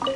I'll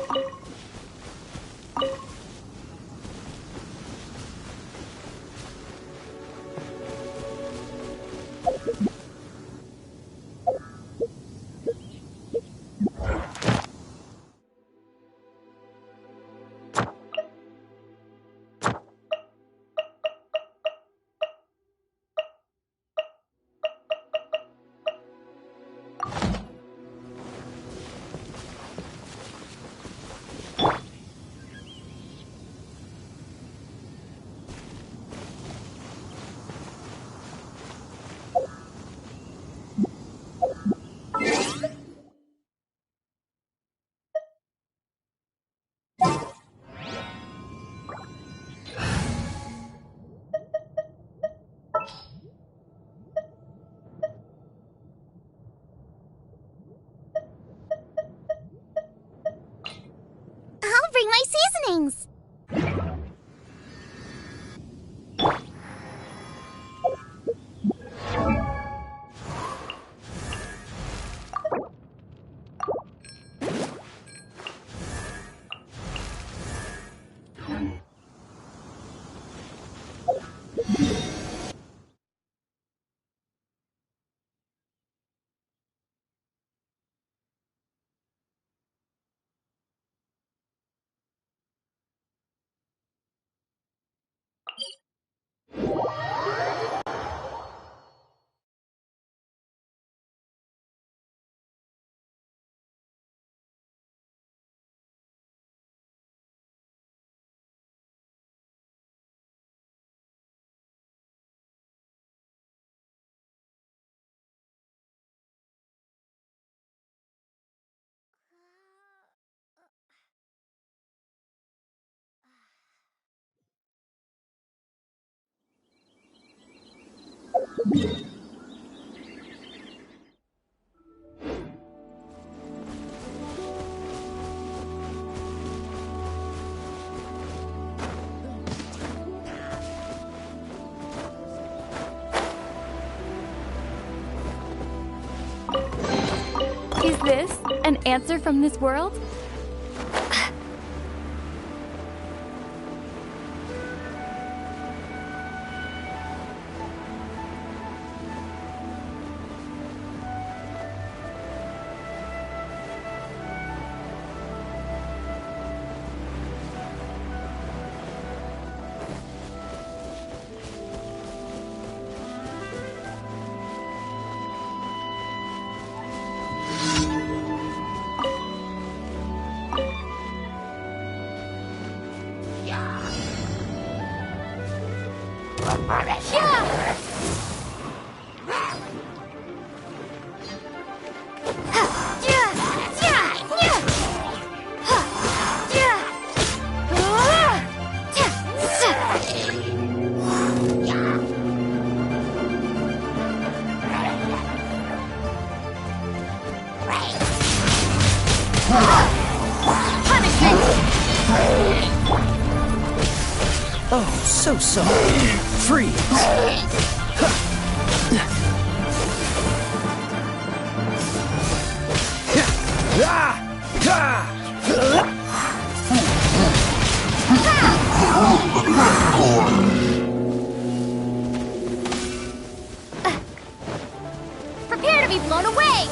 bring my seasonings. Is this an answer from this world? Oh, so sorry. Freeze! Prepare to be blown away!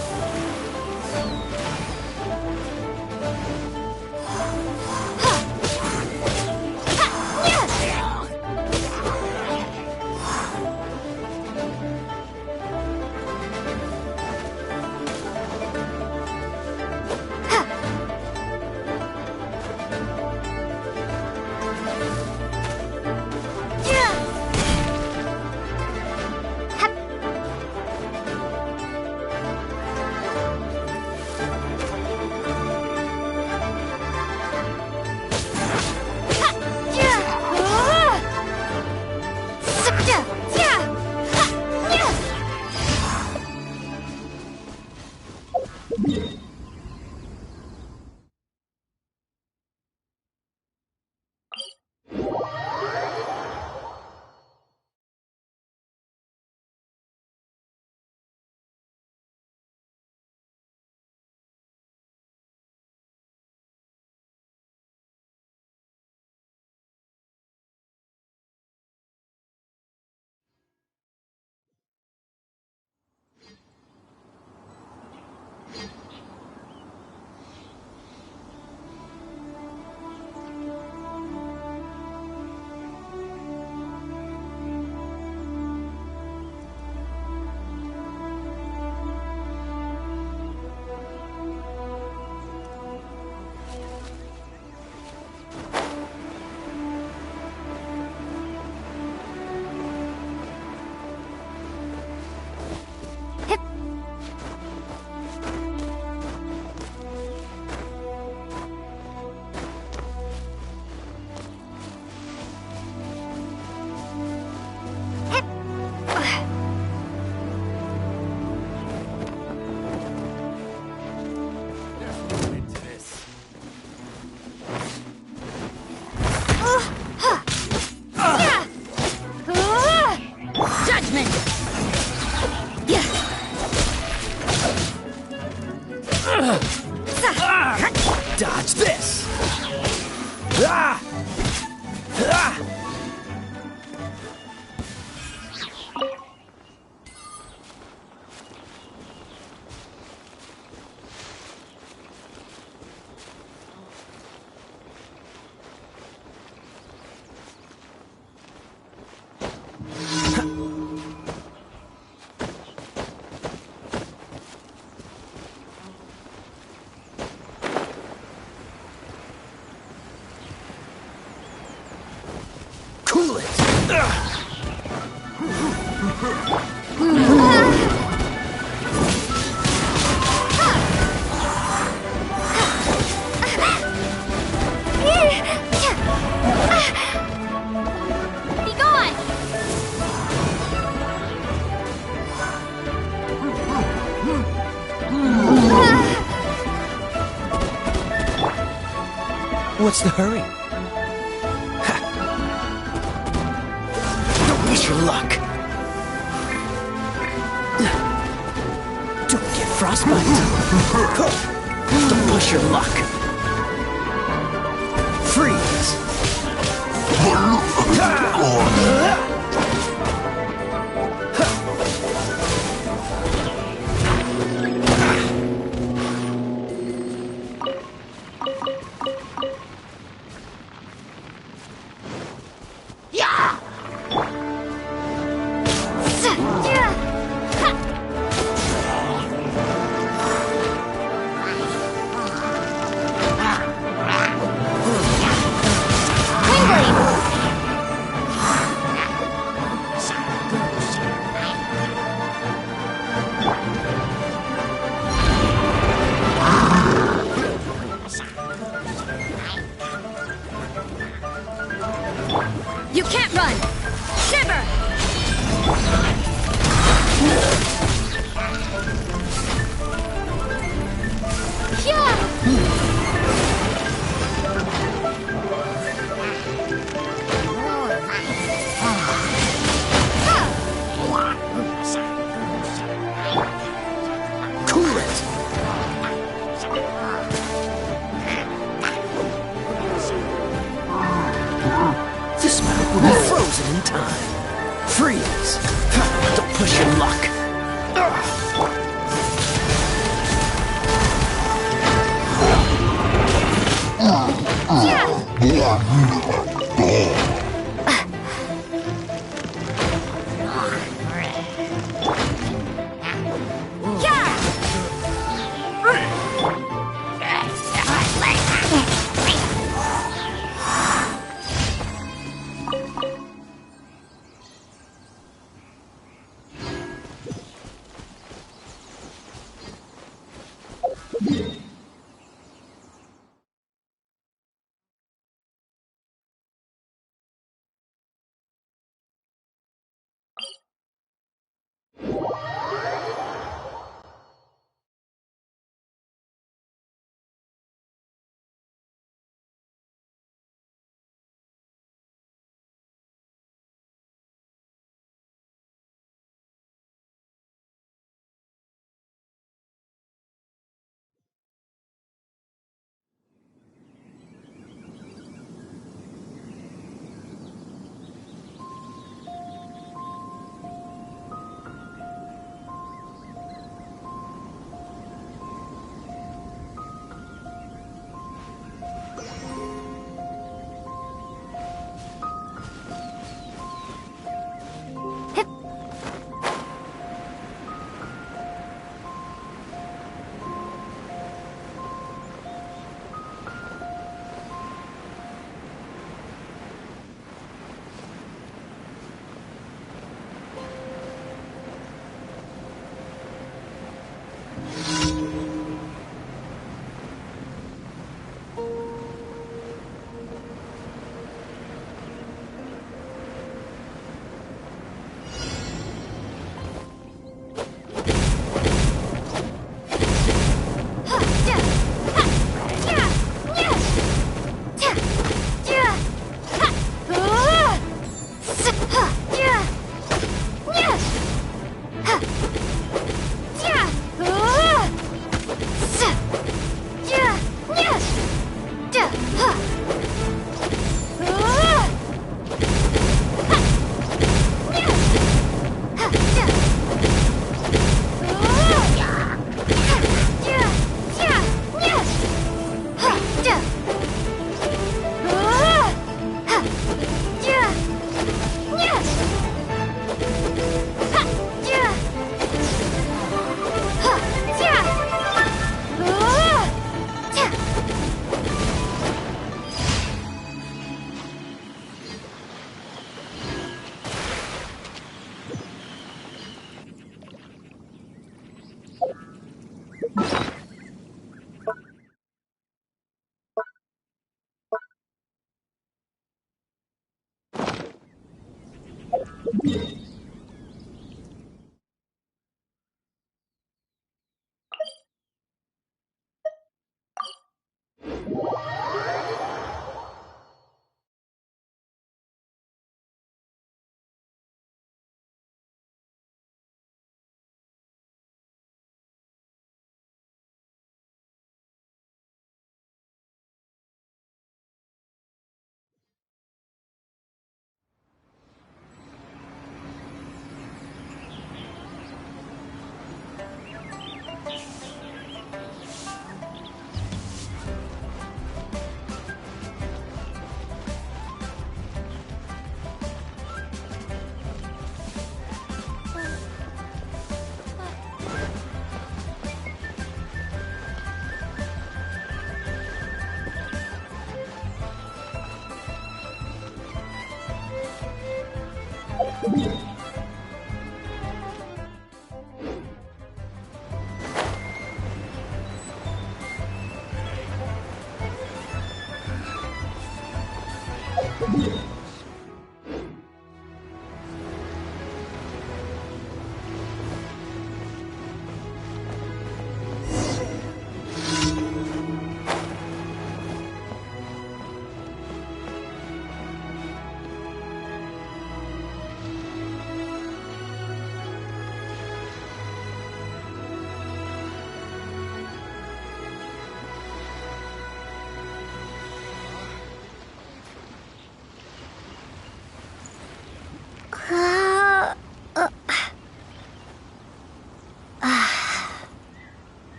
Dodge this! Ah! Ah! Cool it! Be gone! What's the hurry? Ha. Don't miss your luck. Don't get frostbite. Don't push your luck. Freeze. You can't run! Shiver! Cool it. This map will be frozen in time. Freeze. Don't push your luck.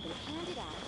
gonna hand it out.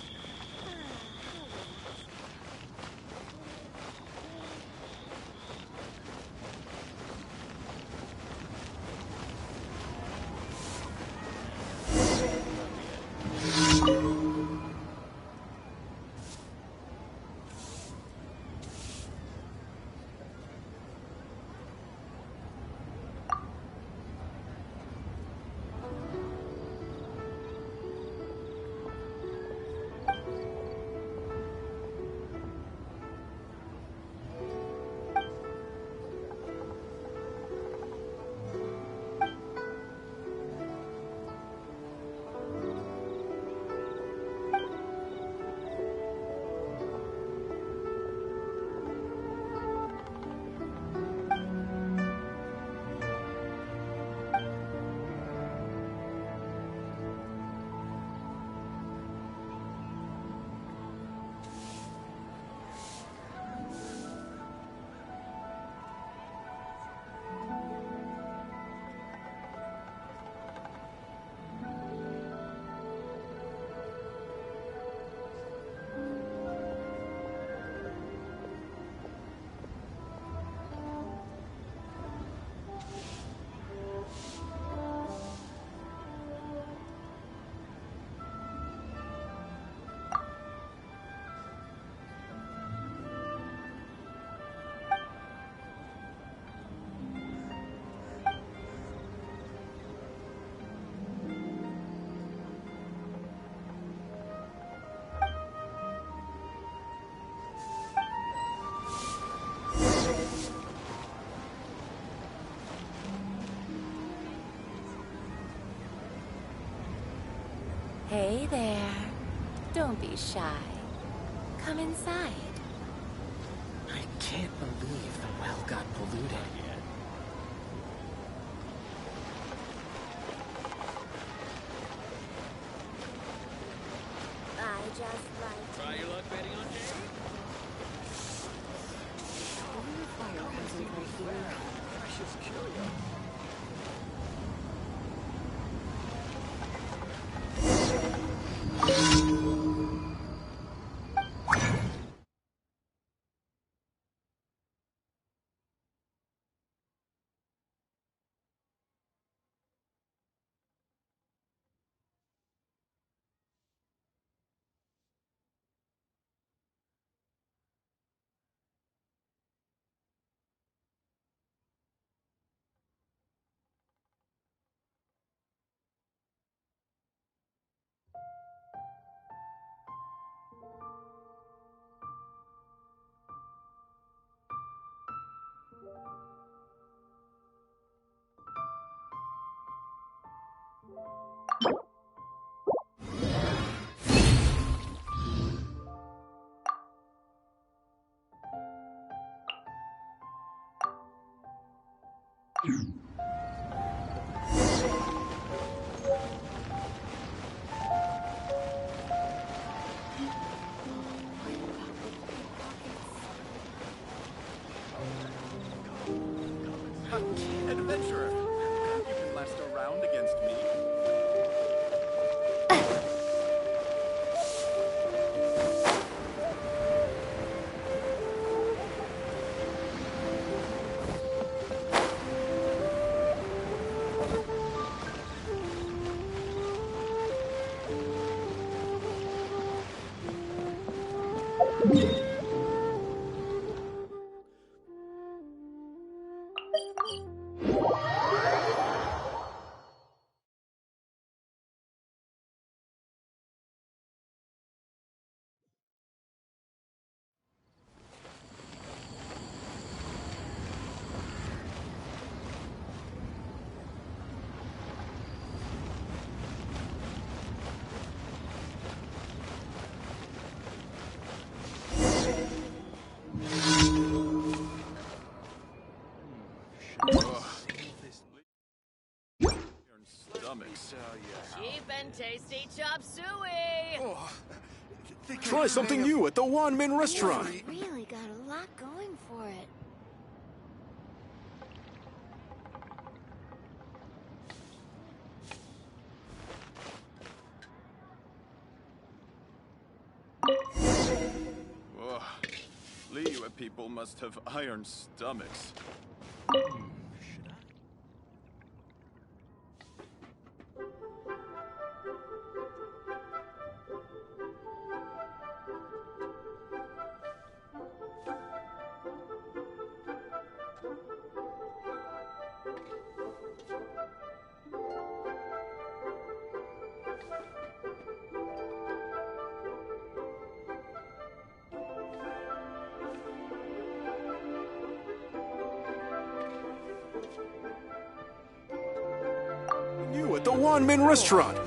Hey there. Don't be shy. Come inside. I can't believe the well got polluted. I just like Try your luck betting on Jade? fire hazard right here. Precious curio. Adventurer, you can last a round against me. Cheap and tasty chop suey! Try something new at the Wanmin restaurant. It's really got a lot going for it. Liyue people must have iron stomachs. You at the Wanmin restaurant.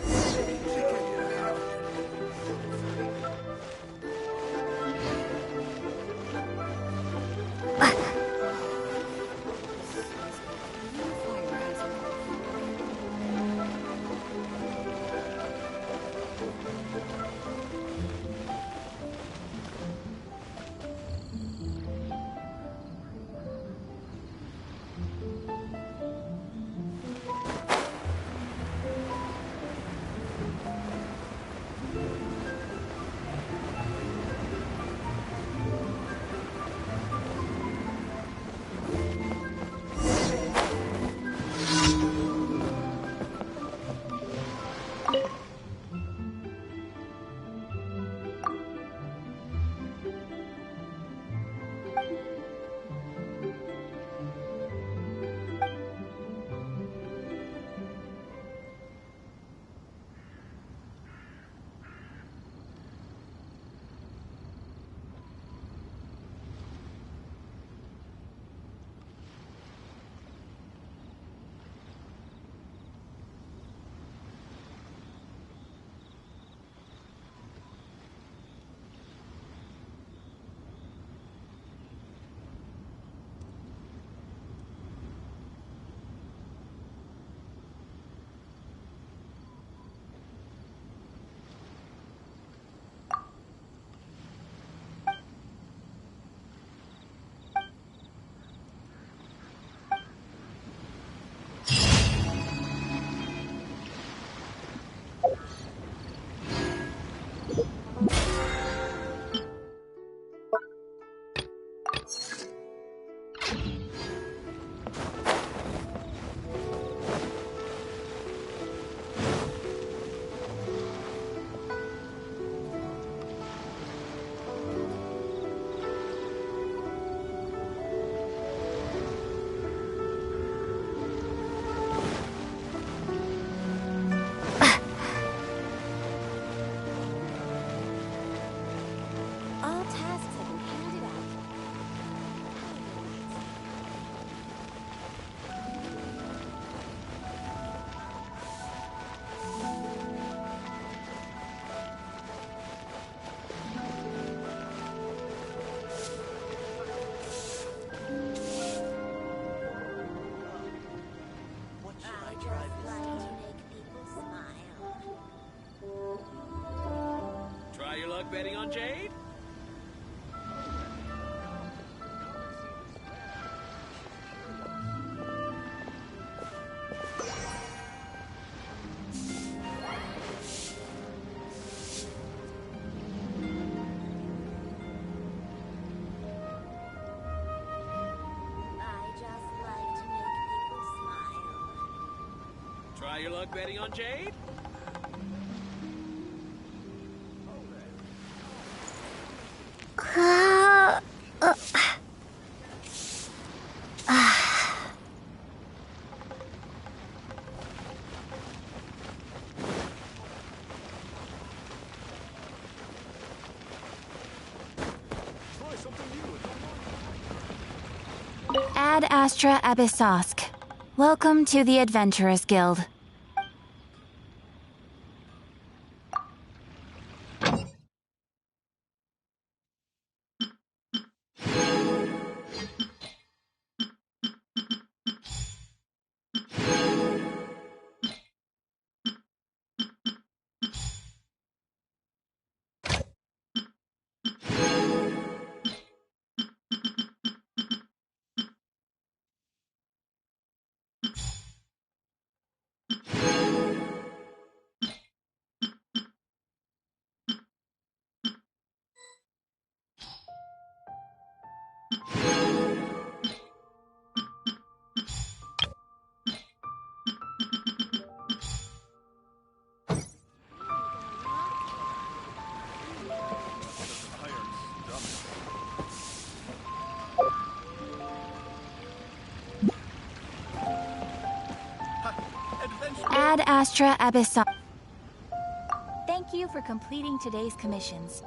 All tasks have been handed out. I just like to make people smile. Try your luck betting on Jade? I just like to make people smile. Try your luck betting on Jade? Try something new at the Wanmin. Ad Astra Abyssosk. Welcome to the Adventurers Guild. Ad Astra Abyssal. Thank you for completing today's commissions.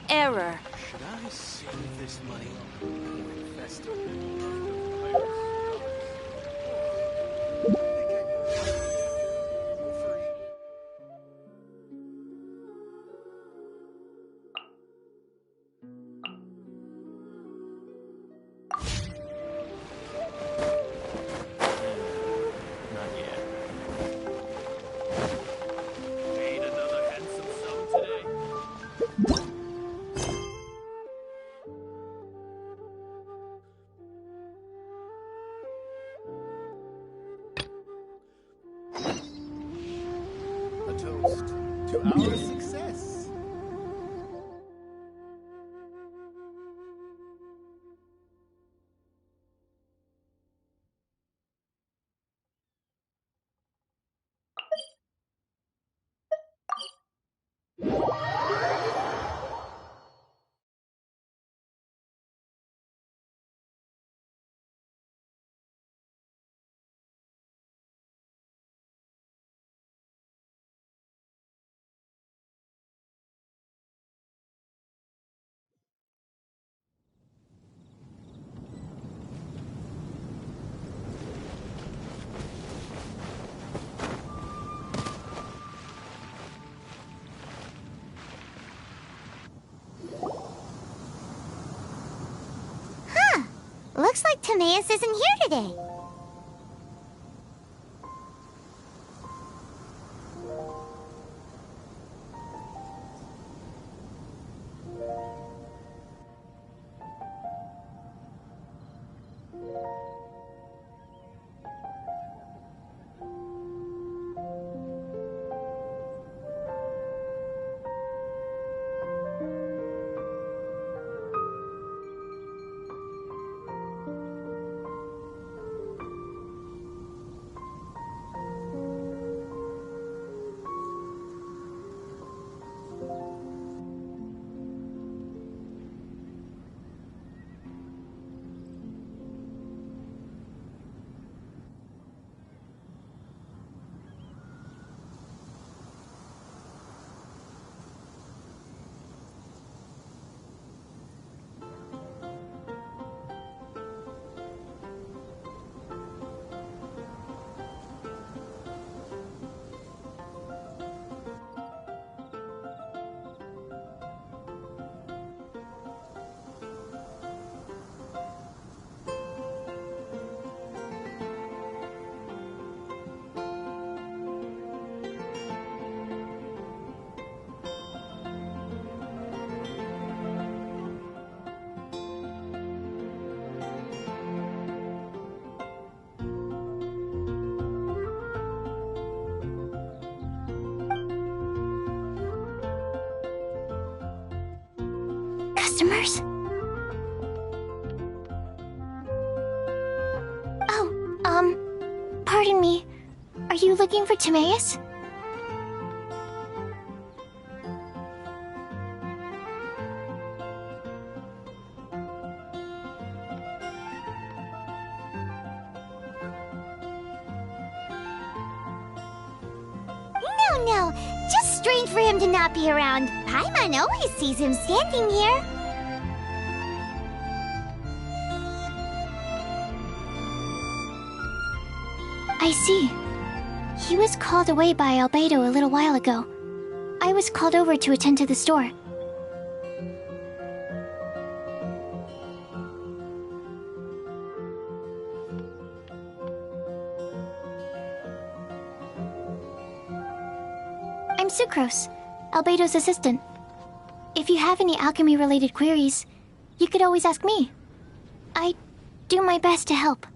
Error. Should I save this money? Invest. Not yet. Made another handsome sum today. A toast to our success. Looks like Timaeus isn't here today. Customers? Pardon me. Are you looking for Timaeus? No. Just strange for him to not be around. Paimon always sees him standing here. I see. He was called away by Albedo a little while ago. I was called over to attend to the store. I'm Sucrose, Albedo's assistant. If you have any alchemy-related queries, you could always ask me. I do my best to help.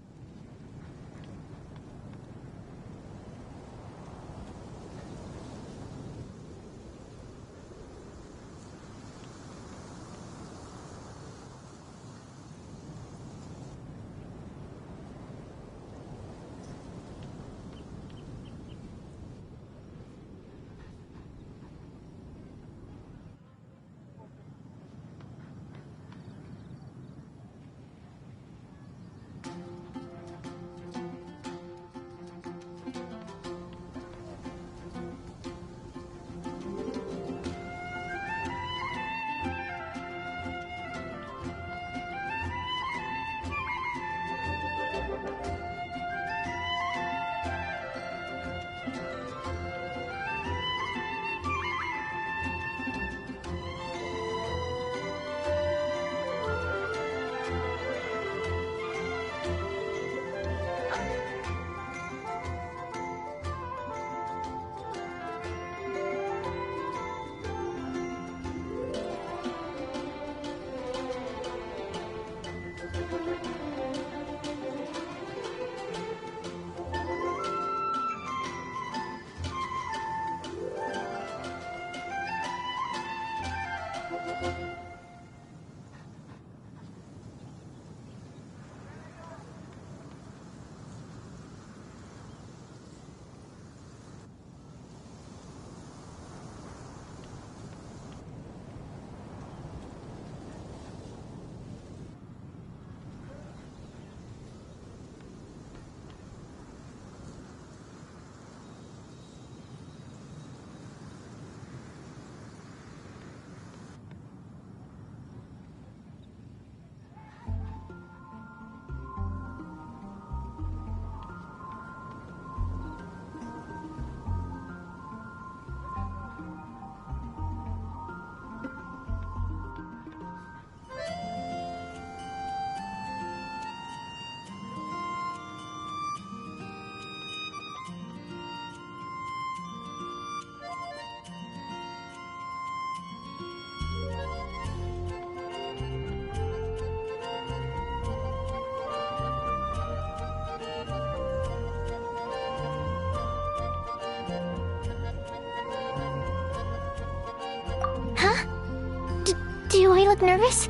I look nervous?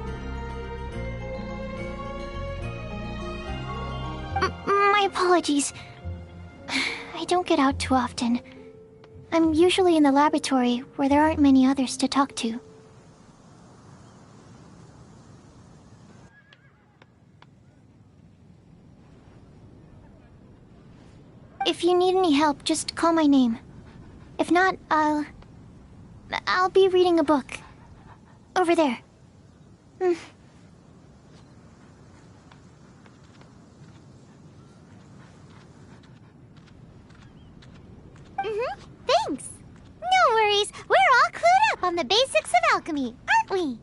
My apologies. I don't get out too often. I'm usually in the laboratory where there aren't many others to talk to. If you need any help, just call my name. If not, I'll be reading a book. Over there. Thanks. No worries. We're all clued up on the basics of alchemy, aren't we?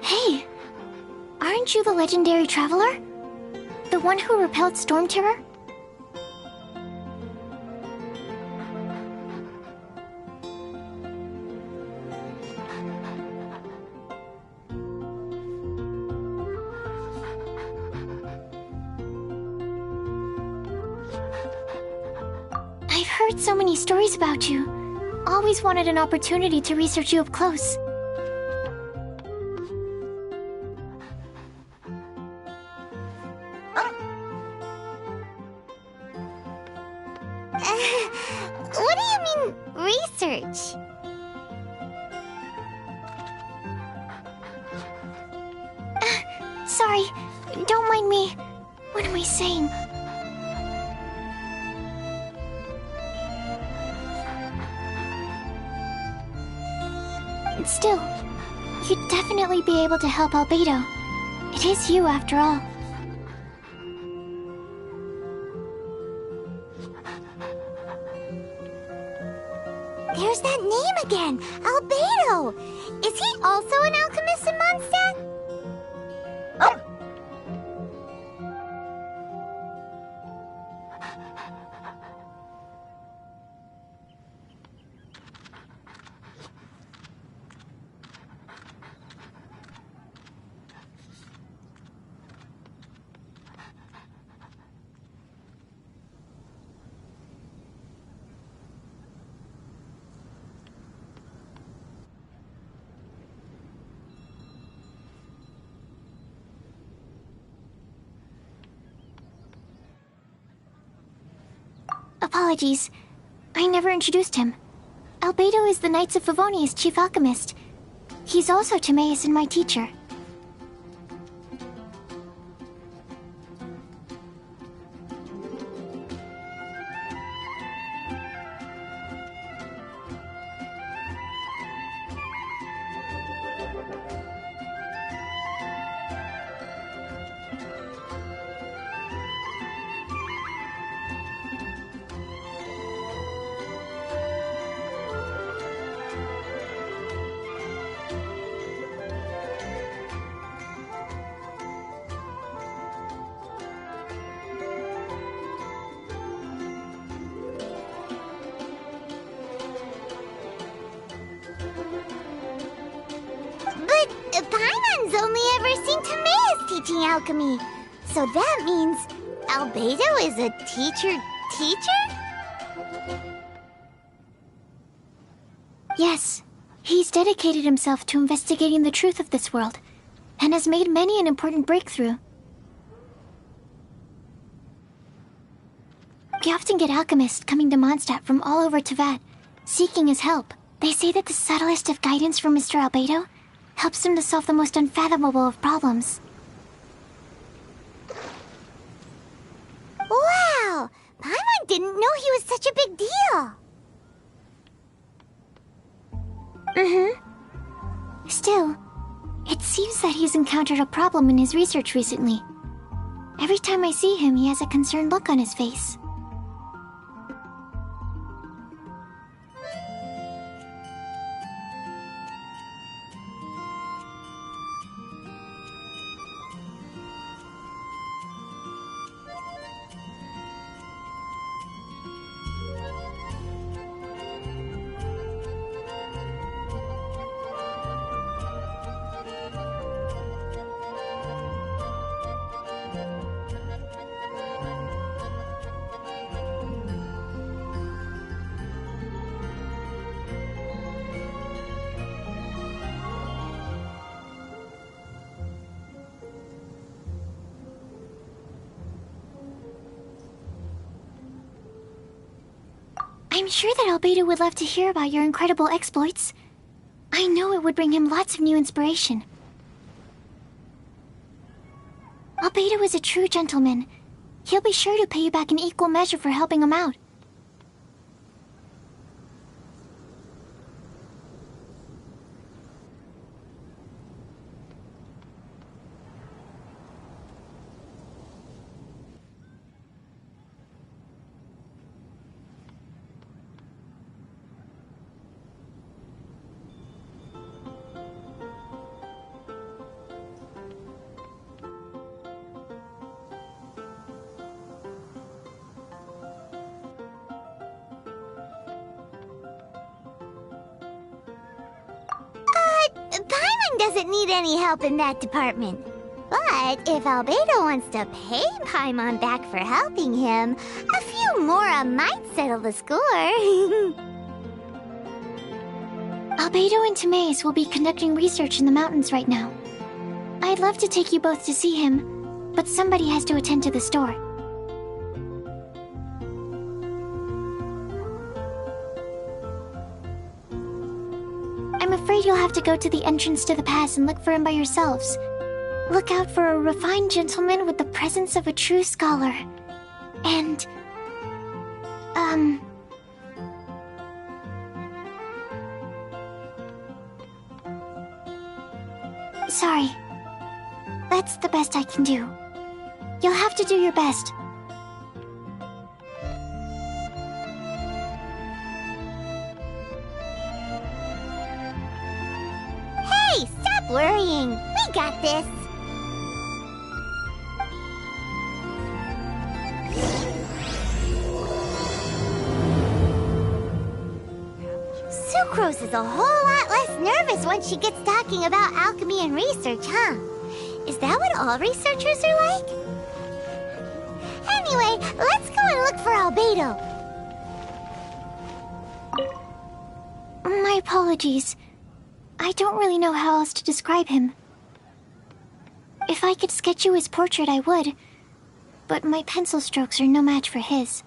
Hey! Aren't you the legendary traveler? The one who repelled Storm Terror? I've heard so many stories about you. Always wanted an opportunity to research you up close. What do you mean, research? Sorry, don't mind me. What am I saying? Still, you'd definitely be able to help Albedo. It is you, after all. There's that name again, Albedo. Is he also an alchemist in Mondstadt? Apologies. I never introduced him. Albedo is the Knights of Favonia's chief alchemist. He's also Timaeus and my teacher. But Paimon's only ever seen Timaeus teaching alchemy. So that means Albedo is a teacher? Yes, he's dedicated himself to investigating the truth of this world, and has made many an important breakthrough. We often get alchemists coming to Mondstadt from all over Teyvat, seeking his help. They say that the subtlest of guidance from Mr. Albedo helps him to solve the most unfathomable of problems. Wow! Paimon didn't know he was such a big deal. Still, it seems that he's encountered a problem in his research recently. Every time I see him, he has a concerned look on his face. I'm sure that Albedo would love to hear about your incredible exploits. I know it would bring him lots of new inspiration. Albedo is a true gentleman. He'll be sure to pay you back in equal measure for helping him out. Paimon doesn't need any help in that department. But if Albedo wants to pay Paimon back for helping him, a few mora might settle the score. Albedo and Timaeus will be conducting research in the mountains right now. I'd love to take you both to see him, but somebody has to attend to the store. I'm afraid you'll have to go to the entrance to the pass and look for him by yourselves. Look out for a refined gentleman with the presence of a true scholar. And... Sorry. That's the best I can do. You'll have to do your best. Hey, stop worrying. We got this. Sucrose is a whole lot less nervous when she gets talking about alchemy and research, huh? Is that what all researchers are like? Anyway, let's go and look for Albedo. My apologies. I don't really know how else to describe him. If I could sketch you his portrait, I would. But my pencil strokes are no match for his.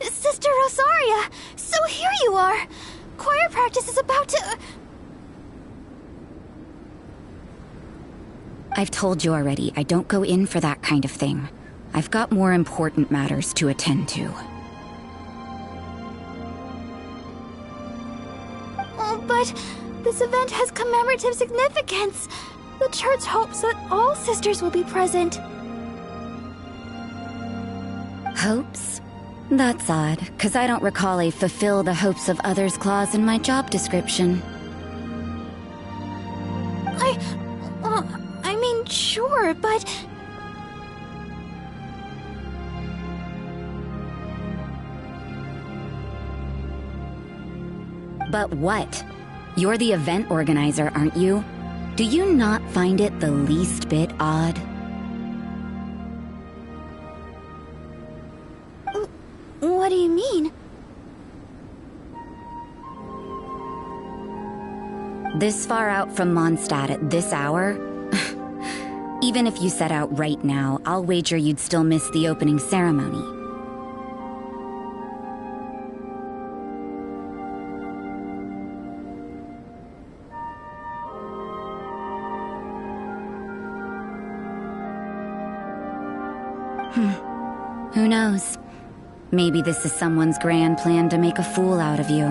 Sister Rosaria! So here you are! Choir practice is about to... I've told you already, I don't go in for that kind of thing. I've got more important matters to attend to. Oh, but this event has commemorative significance. The church hopes that all sisters will be present. Hopes? That's odd, because I don't recall a fulfill the hopes of others clause in my job description. I mean, sure, but... But what? You're the event organizer, aren't you? Do you not find it the least bit odd? What do you mean? This far out from Mondstadt at this hour? Even if you set out right now, I'll wager you'd still miss the opening ceremony. Who knows? Maybe this is someone's grand plan to make a fool out of you.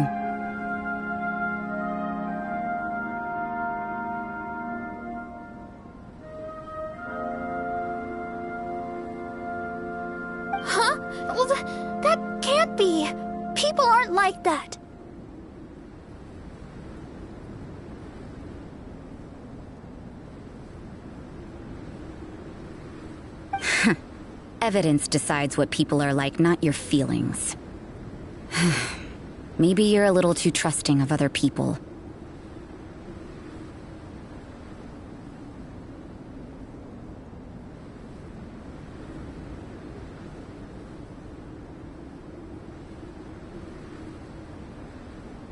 Huh? Well, that can't be. People aren't like that. Evidence decides what people are like, not your feelings. Maybe you're a little too trusting of other people.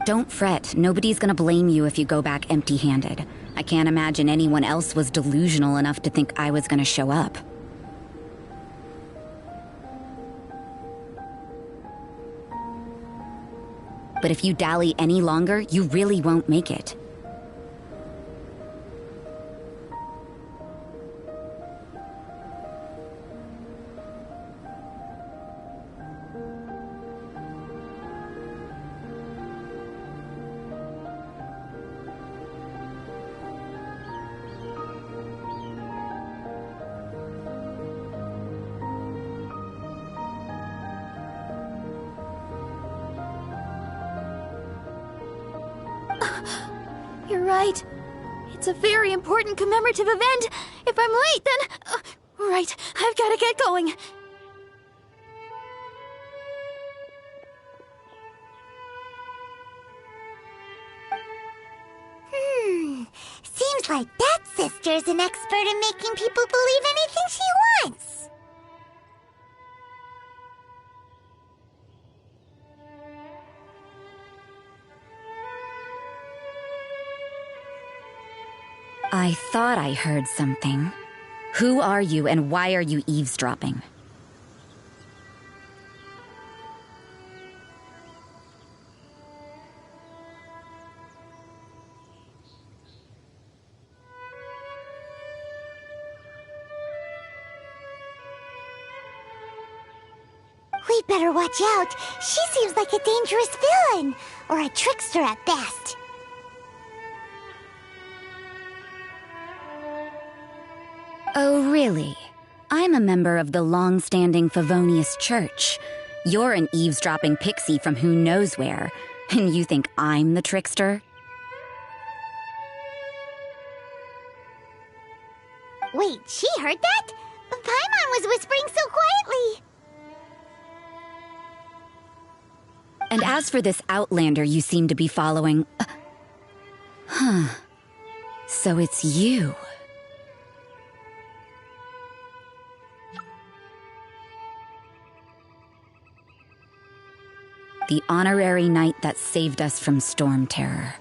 Don't fret, nobody's gonna blame you if you go back empty-handed. I can't imagine anyone else was delusional enough to think I was gonna show up. But if you dally any longer, you really won't make it. You're right. It's a very important commemorative event. If I'm late, then... right, I've gotta get going. Seems like that sister's an expert in making people believe anything she wants. I thought I heard something. Who are you and why are you eavesdropping? We We'd better watch out. She seems like a dangerous villain, or a trickster at best. Oh, really? I'm a member of the long-standing Favonius Church. You're an eavesdropping pixie from who knows where, and you think I'm the trickster? Wait, she heard that? Paimon was whispering so quietly. And as for this outlander you seem to be following... So it's you. The honorary knight that saved us from storm terror.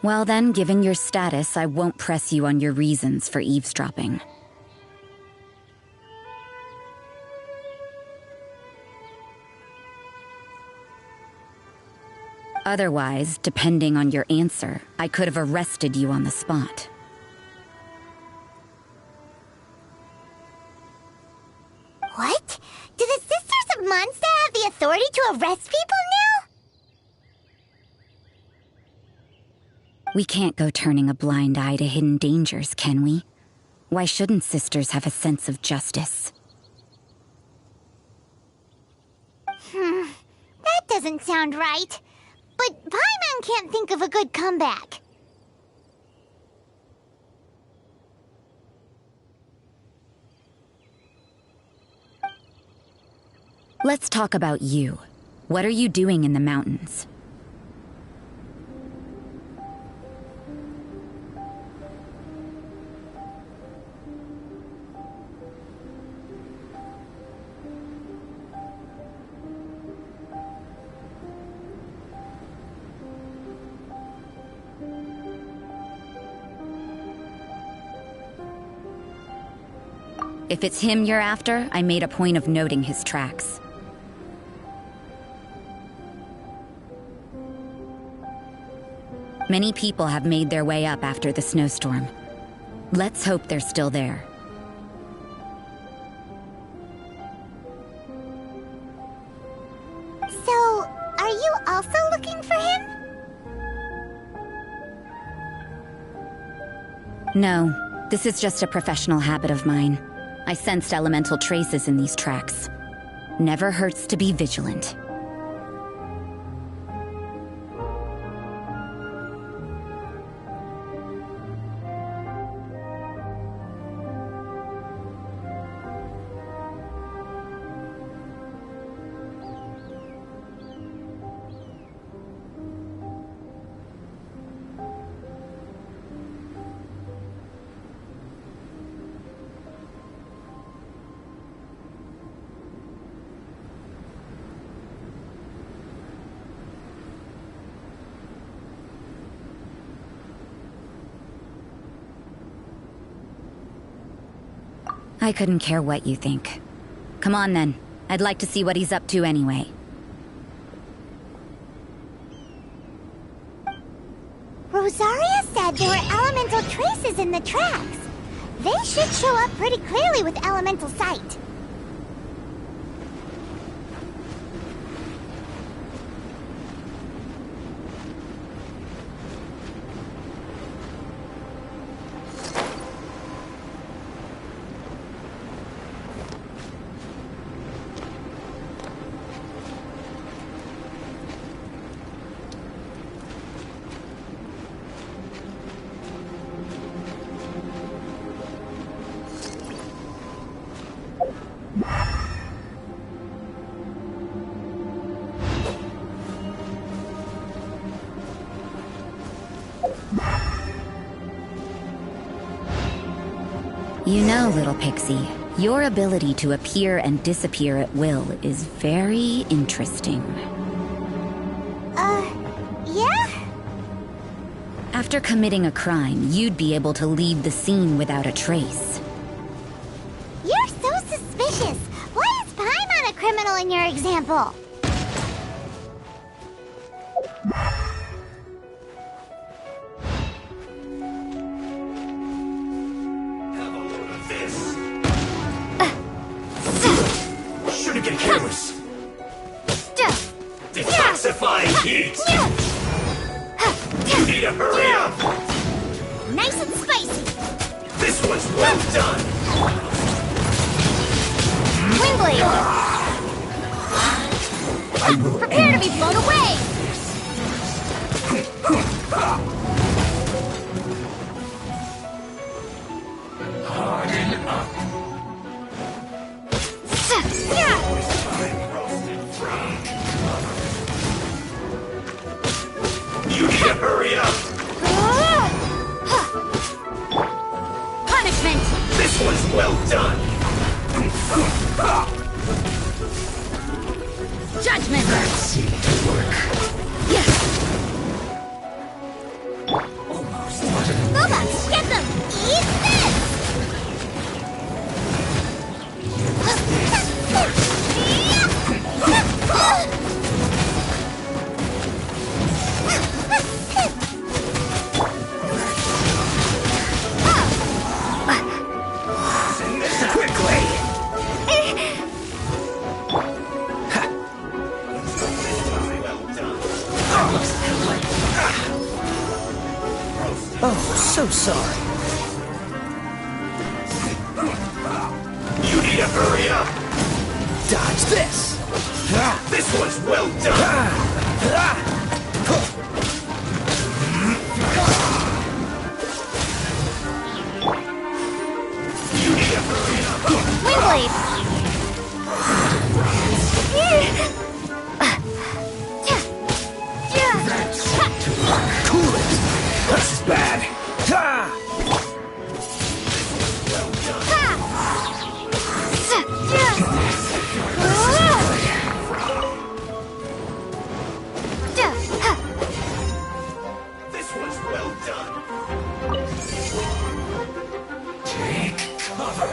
Well then, given your status, I won't press you on your reasons for eavesdropping. Otherwise, depending on your answer, I could have arrested you on the spot. What? Do the Sisters of Mondstadt have the authority to arrest people now? We can't go turning a blind eye to hidden dangers, can we? Why shouldn't sisters have a sense of justice? That doesn't sound right. But Paimon can't think of a good comeback. Let's talk about you. What are you doing in the mountains? If it's him you're after, I made a point of noting his tracks. Many people have made their way up after the snowstorm. Let's hope they're still there. So, are you also looking for him? No, this is just a professional habit of mine. I sensed elemental traces in these tracks. Never hurts to be vigilant. I couldn't care what you think. Come on then. I'd like to see what he's up to anyway. Rosaria said there were elemental traces in the tracks. They should show up pretty clearly with elemental sight. You know, little pixie, your ability to appear and disappear at will is very interesting. Yeah? After committing a crime, you'd be able to leave the scene without a trace. You're so suspicious. Why is Paimon a criminal in your example? Shouldn't get careless. Applying heat! You need to hurry up! Nice and spicy. This one's well done! Wingblade. Prepare to be blown away. Harden up! You need to hurry up! Punishment. This one's well done! Judgment. That seemed to work. Yes. Almost. Boba, get them. Eat this. Quickly! Oh, so sorry. You need to hurry up! Dodge this! This one's well done! You need to hurry up! Wingblade. Cool it! This is bad. This one's well done! Take cover!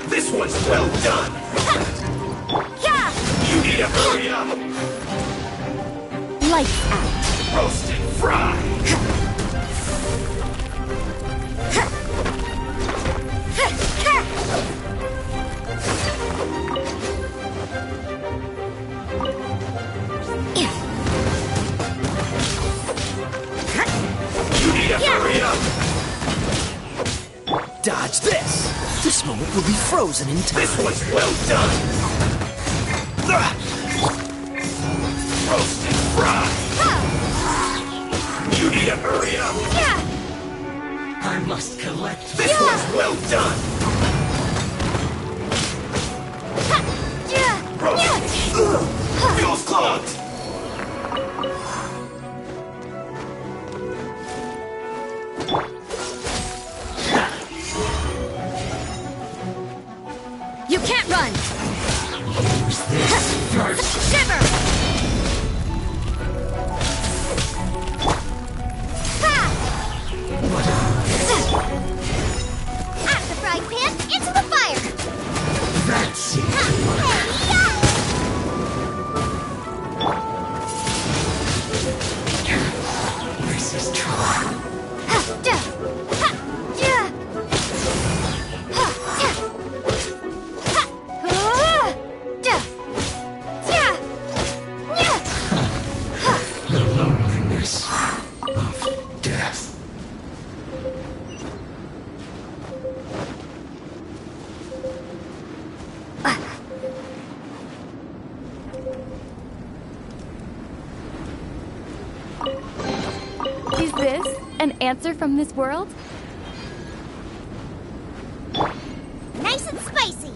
This one's well done! You need to hurry up! Lights out. Roast and fry! You need to hurry up! Dodge this! This moment will be frozen in time. This one's well done! Roast and fry! You need to hurry up! I must collect. This one's well done! Roast! Fuel's clogged! You can't run. Use this first! Shiver. Out of the frying pan, into the fire. That's it! This is trouble. The loneliness of death. Is this an answer from this world? Nice and spicy.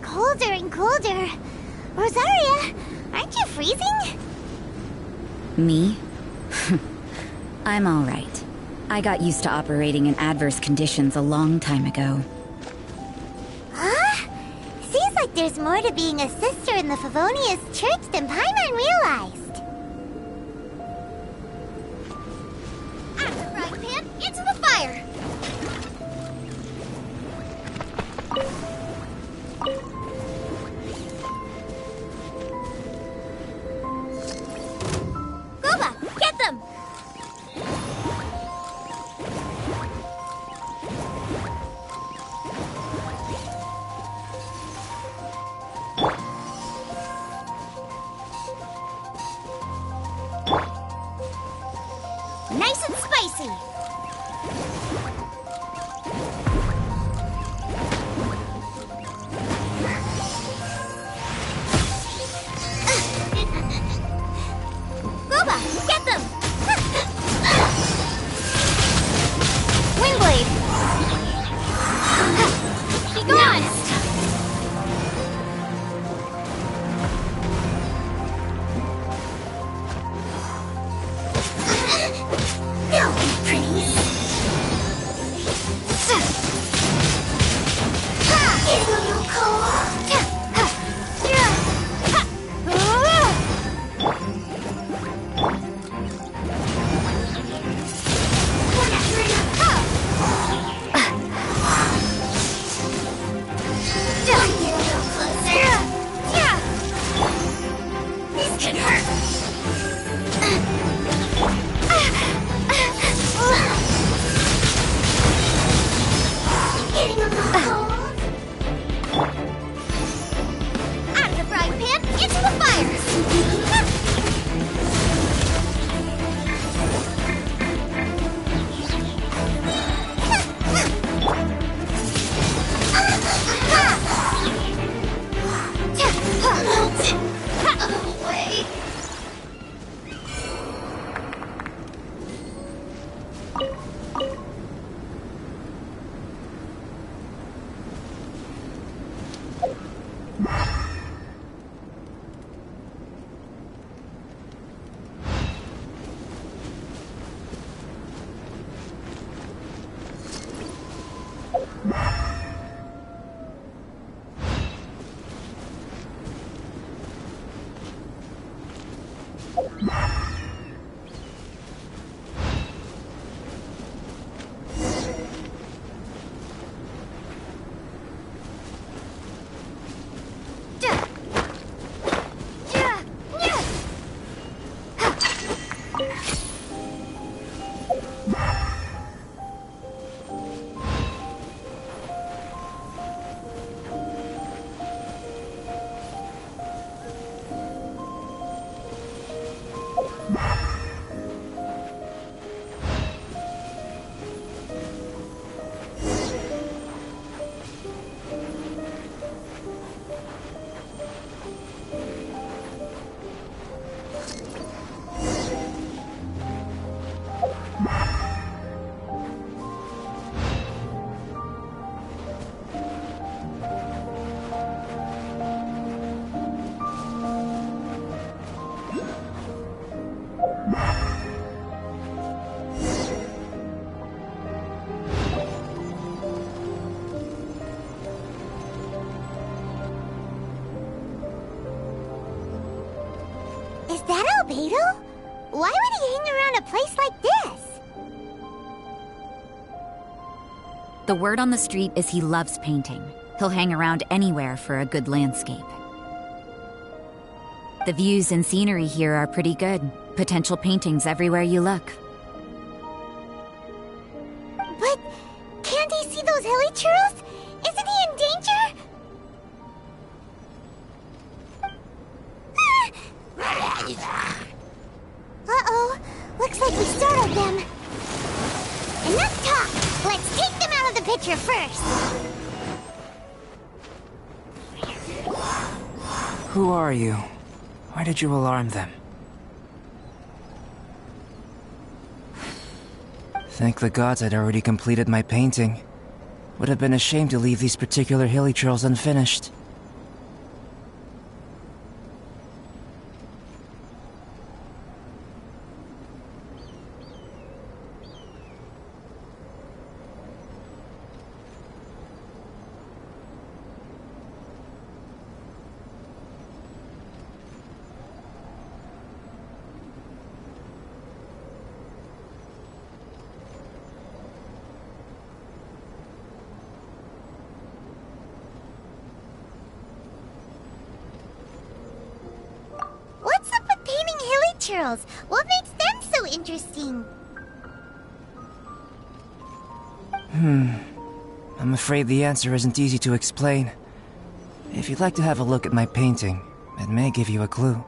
Colder and colder. Rosaria, aren't you freezing? Me? I'm alright. I got used to operating in adverse conditions a long time ago. Huh? Seems like there's more to being a sister in the Favonius Church than Paimon realized. After frying pan, into the fire! Get them! Albedo? Why would he hang around a place like this? The word on the street is he loves painting. He'll hang around anywhere for a good landscape. The views and scenery here are pretty good. Potential paintings everywhere you look. But can't he see those hilichurls? Isn't he in danger? Uh-oh. Looks like we startled them. Enough talk! Let's take them out of the picture first! Who are you? Why did you alarm them? Thank the gods I'd already completed my painting. Would have been a shame to leave these particular hilichurls unfinished. What's up with painting hilichurls? What makes them so interesting? I'm afraid the answer isn't easy to explain. If you'd like to have a look at my painting, it may give you a clue.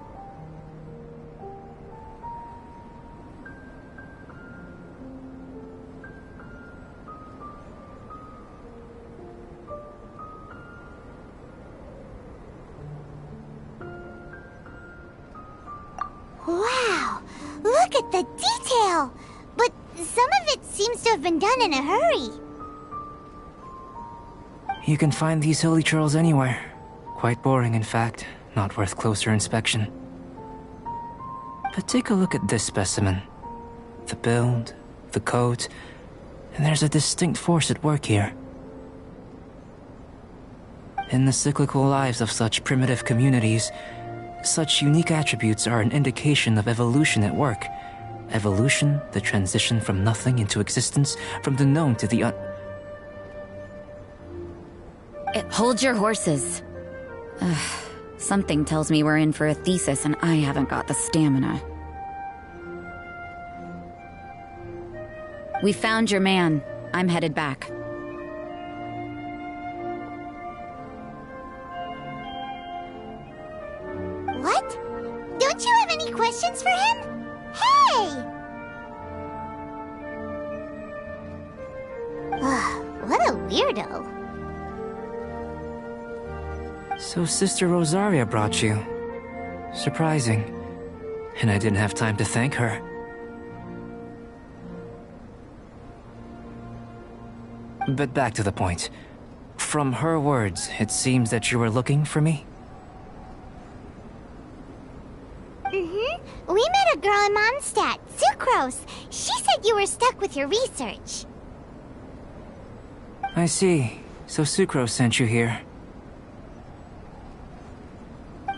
Wow! Look at the detail! But some of it seems to have been done in a hurry. You can find these hilichurls anywhere. Quite boring, in fact. Not worth closer inspection. But take a look at this specimen. The build, the coat, and there's a distinct force at work here. In the cyclical lives of such primitive communities, such unique attributes are an indication of evolution at work. Evolution, the transition from nothing into existence, from the known to the Hold your horses. Something tells me we're in for a thesis and I haven't got the stamina. We found your man. I'm headed back. What? Don't you have any questions for him? Hey! What a weirdo. So Sister Rosaria brought you. Surprising. And I didn't have time to thank her. But back to the point. From her words, it seems that you were looking for me? We met a girl in Mondstadt, Sucrose. She said you were stuck with your research. I see. So Sucrose sent you here.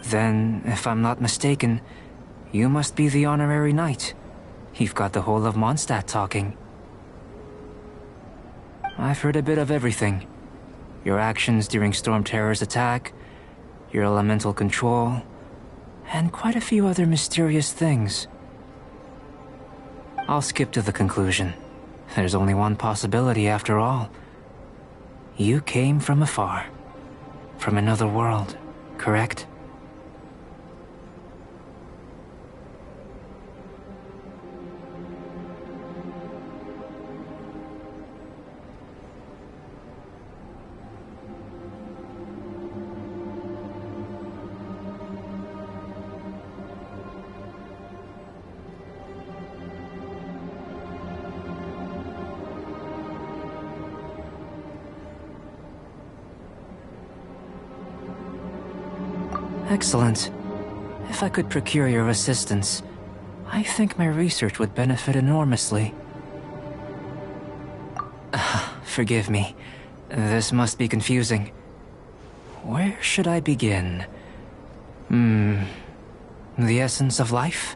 Then, if I'm not mistaken, you must be the honorary knight. You've got the whole of Mondstadt talking. I've heard a bit of everything. Your actions during Storm Terror's attack, your elemental control, and quite a few other mysterious things. I'll skip to the conclusion. There's only one possibility after all. You came from afar. From another world, correct? Excellent. If I could procure your assistance, I think my research would benefit enormously. Forgive me. This must be confusing. Where should I begin? The essence of life?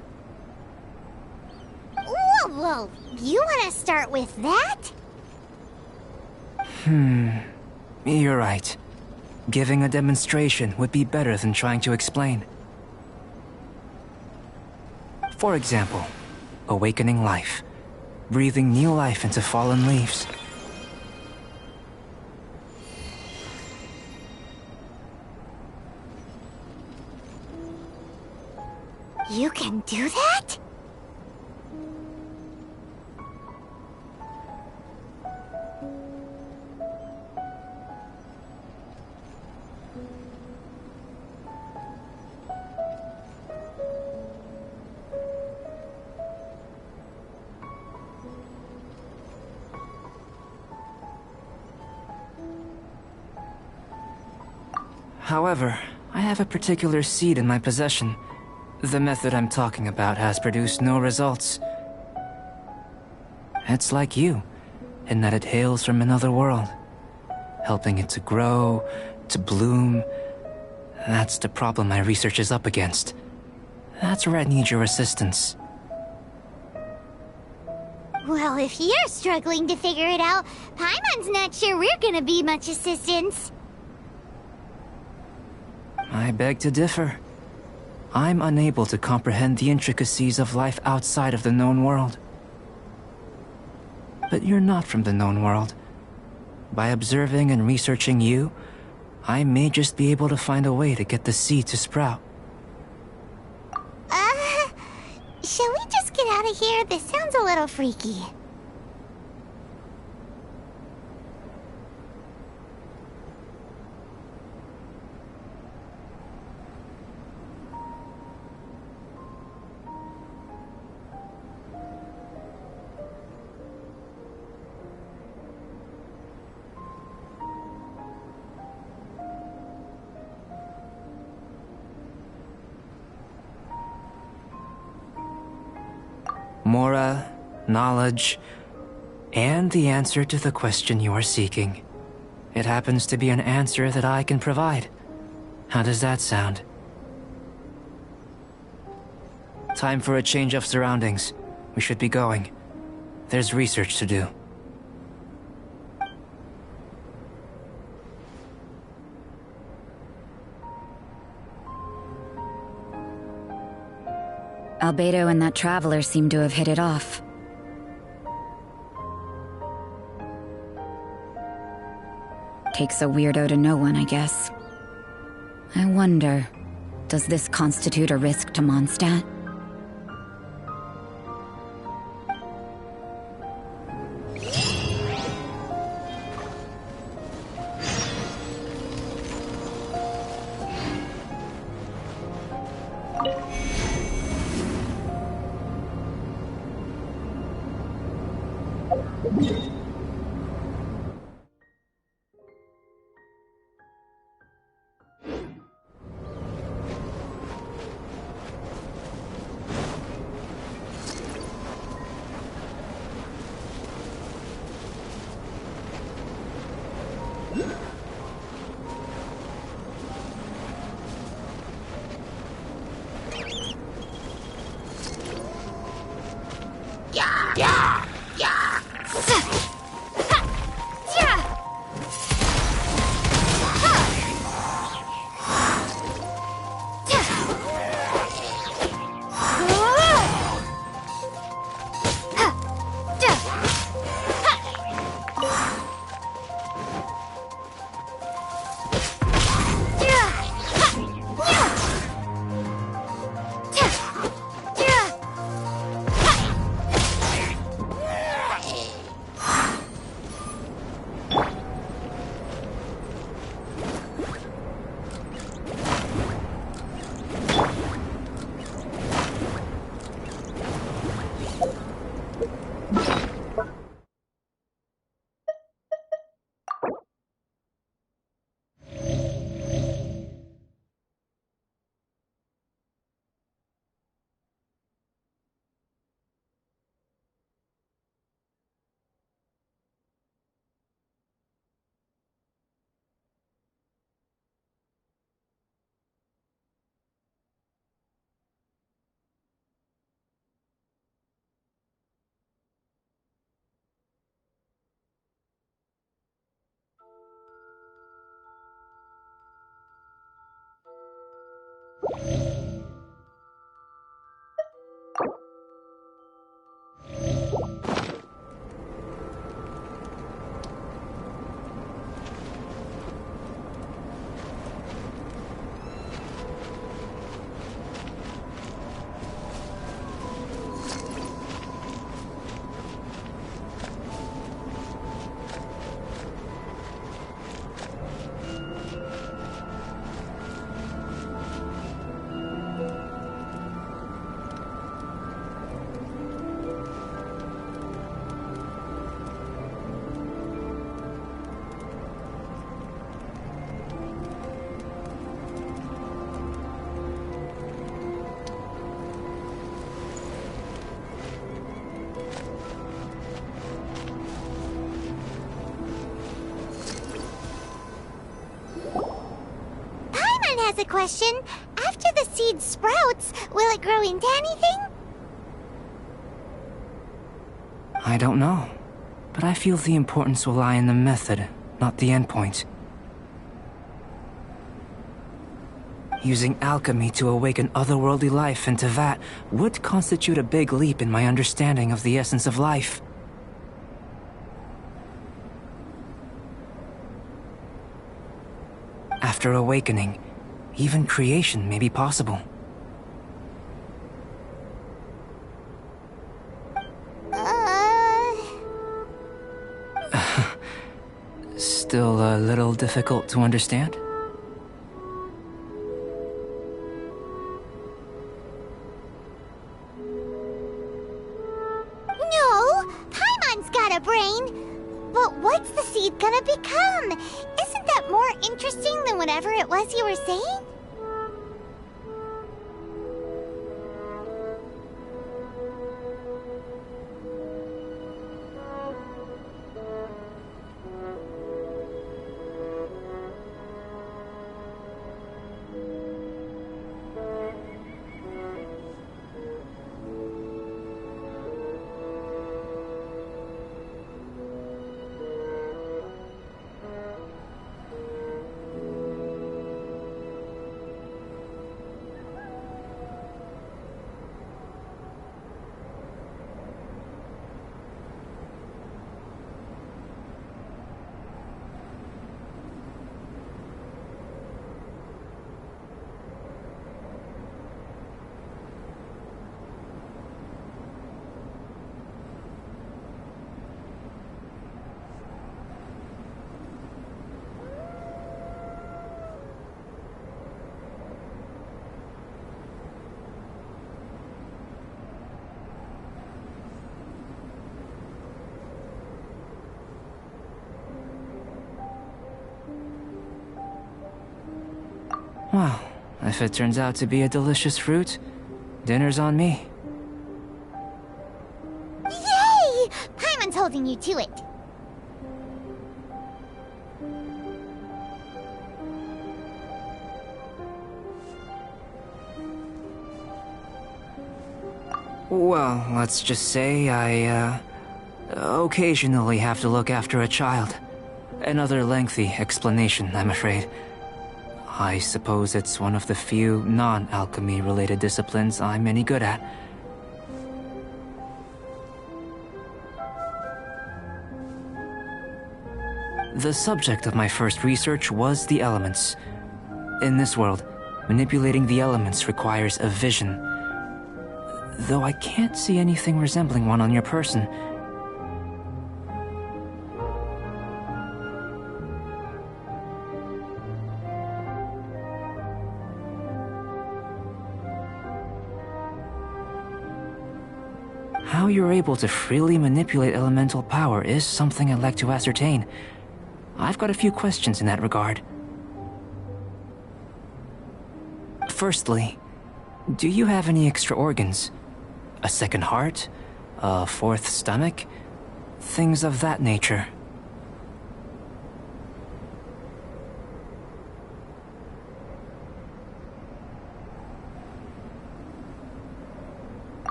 Well, you want to start with that? You're right. Giving a demonstration would be better than trying to explain. For example, awakening life. Breathing new life into fallen leaves. You can do that? However, I have a particular seed in my possession. The method I'm talking about has produced no results. It's like you, in that it hails from another world. Helping it to grow, to bloom. That's the problem my research is up against. That's where I need your assistance. Well, if you're struggling to figure it out, Paimon's not sure we're gonna be much assistance. I beg to differ. I'm unable to comprehend the intricacies of life outside of the known world. But you're not from the known world. By observing and researching you, I may just be able to find a way to get the seed to sprout. Shall we just get out of here? This sounds a little freaky. Mora, knowledge, and the answer to the question you are seeking. It happens to be an answer that I can provide. How does that sound? Time for a change of surroundings. We should be going. There's research to do. Albedo and that traveler seem to have hit it off. Takes a weirdo to know one, I guess. I wonder, does this constitute a risk to Mondstadt? has a question. After the seed sprouts, will it grow into anything? I don't know, but I feel the importance will lie in the method, not the endpoint. Using alchemy to awaken otherworldly life into that would constitute a big leap in my understanding of the essence of life. After awakening, even creation may be possible. Still a little difficult to understand? No, Paimon's got a brain. But what's the seed gonna become? Isn't that more interesting than whatever it was you were saying? Well, if it turns out to be a delicious fruit, dinner's on me. Yay! Paimon's holding you to it. Well, let's just say I, occasionally have to look after a child. Another lengthy explanation, I'm afraid. I suppose it's one of the few non-alchemy related disciplines I'm any good at. The subject of my first research was the elements. In this world, manipulating the elements requires a vision. Though I can't see anything resembling one on your person. How you're able to freely manipulate elemental power is something I'd like to ascertain. I've got a few questions in that regard. Firstly, do you have any extra organs? A second heart? A fourth stomach? Things of that nature.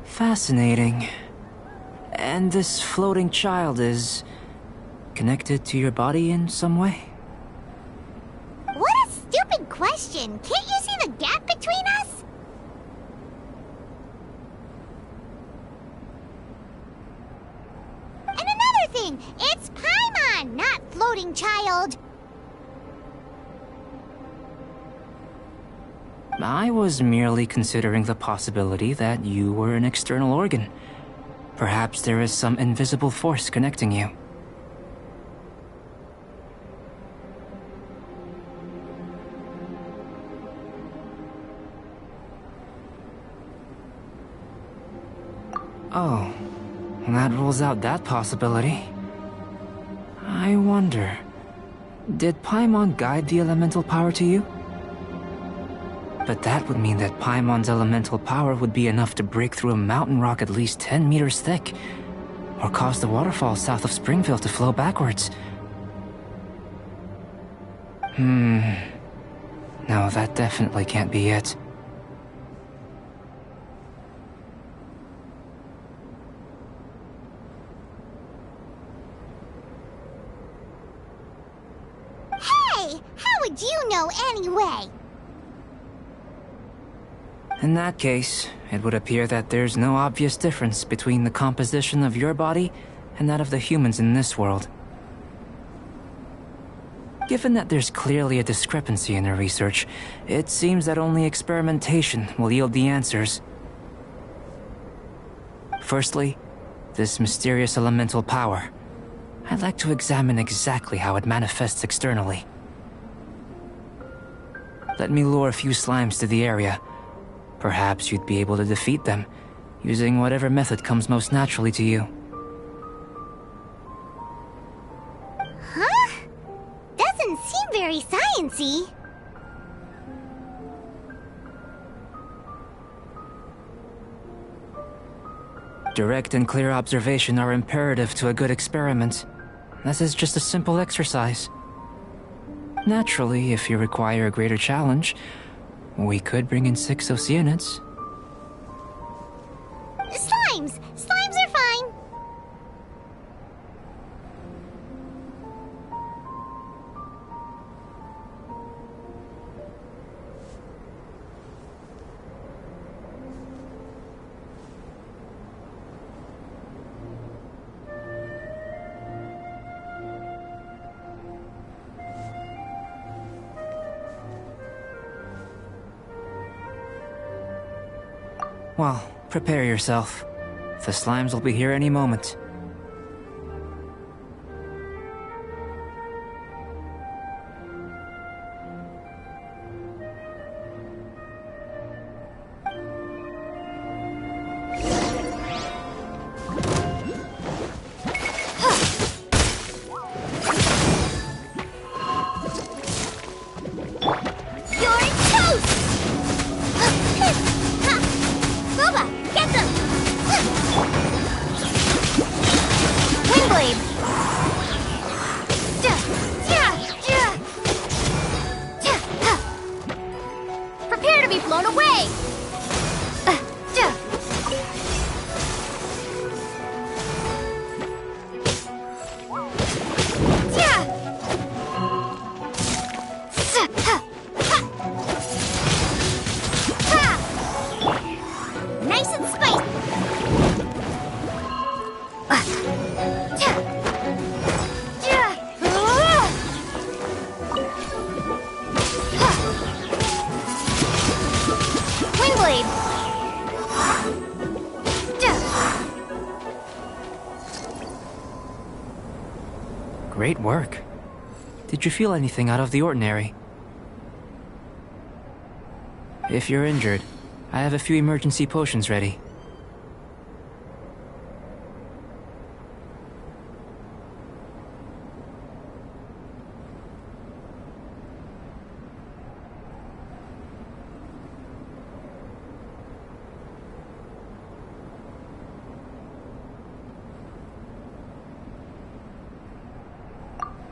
Fascinating. And this floating child is connected to your body in some way? What a stupid question! Can't you see the gap between us? And another thing, it's Paimon, not floating child. I was merely considering the possibility that you were an external organ. Perhaps there is some invisible force connecting you. Oh, that rules out that possibility. I wonder, did Paimon guide the elemental power to you? But that would mean that Paimon's elemental power would be enough to break through a mountain rock at least 10 meters thick, or cause the waterfall south of Springville to flow backwards. No, that definitely can't be it. Hey! How would you know anyway? In that case, it would appear that there's no obvious difference between the composition of your body and that of the humans in this world. Given that there's clearly a discrepancy in her research, it seems that only experimentation will yield the answers. Firstly, this mysterious elemental power. I'd like to examine exactly how it manifests externally. Let me lure a few slimes to the area. Perhaps you'd be able to defeat them, using whatever method comes most naturally to you. Huh? Doesn't seem very science-y. Direct and clear observation are imperative to a good experiment. This is just a simple exercise. Naturally, if you require a greater challenge, we could bring in 6 Oceanids. Slimes! Slimes are fine! Well, prepare yourself. The slimes will be here any moment. Great work. Did you feel anything out of the ordinary? If you're injured, I have a few emergency potions ready.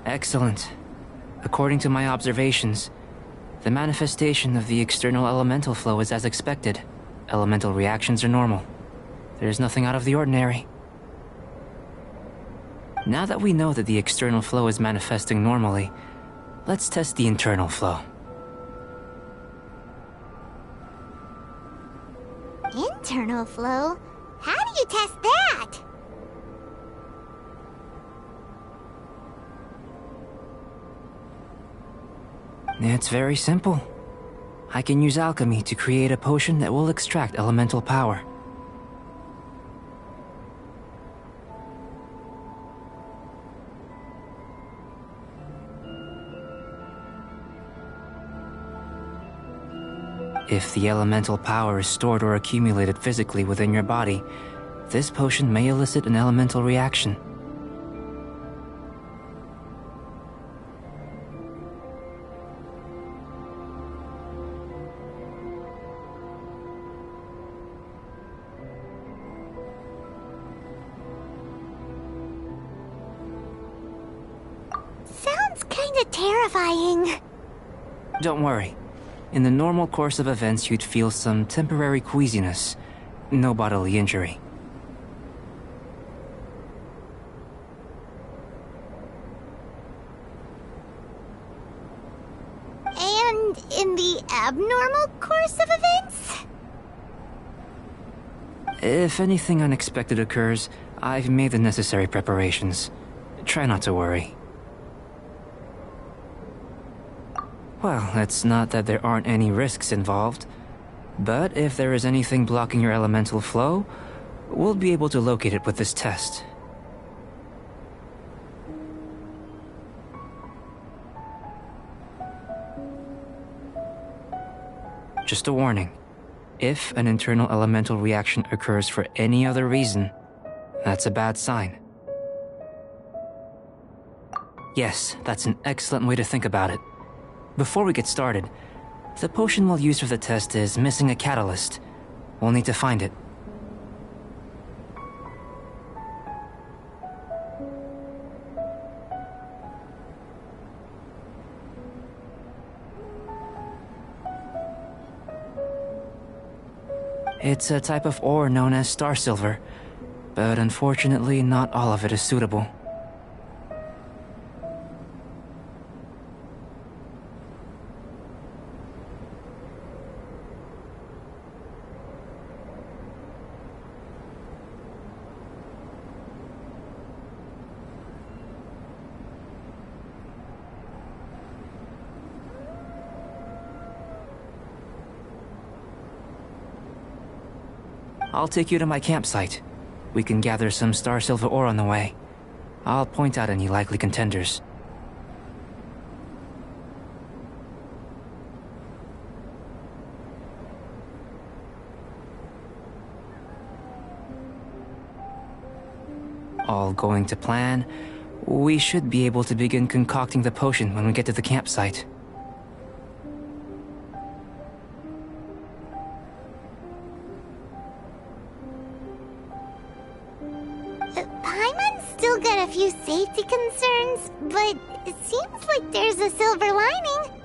Excellent. According to my observations, the manifestation of the external elemental flow is as expected. Elemental reactions are normal. There's nothing out of the ordinary. Now that we know that the external flow is manifesting normally, let's test the internal flow. Internal flow? How do you test that? It's very simple. I can use alchemy to create a potion that will extract elemental power. If the elemental power is stored or accumulated physically within your body, this potion may elicit an elemental reaction. Sounds kinda terrifying. Don't worry. In the normal course of events, you'd feel some temporary queasiness. No bodily injury. And in the abnormal course of events? If anything unexpected occurs, I've made the necessary preparations. Try not to worry. Well, it's not that there aren't any risks involved. But if there is anything blocking your elemental flow, we'll be able to locate it with this test. Just a warning. If an internal elemental reaction occurs for any other reason, that's a bad sign. Yes, that's an excellent way to think about it. Before we get started, the potion we'll use for the test is missing a catalyst. We'll need to find it. It's a type of ore known as star silver, but unfortunately not all of it is suitable. I'll take you to my campsite. We can gather some star silver ore on the way. I'll point out any likely contenders. All going to plan, we should be able to begin concocting the potion when we get to the campsite. Paimon's still got a few safety concerns, but it seems like there's a silver lining.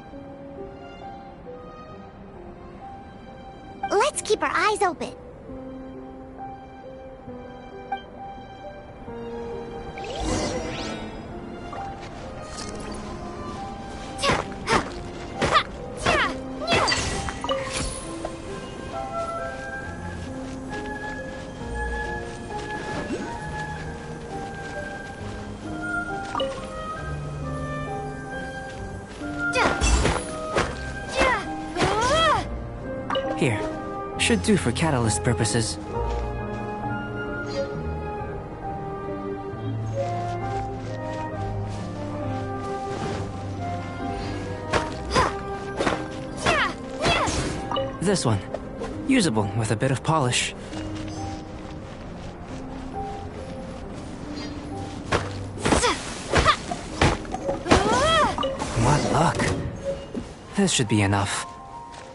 Let's keep our eyes open. Here. Should do for catalyst purposes. This one. Usable with a bit of polish. What luck. This should be enough.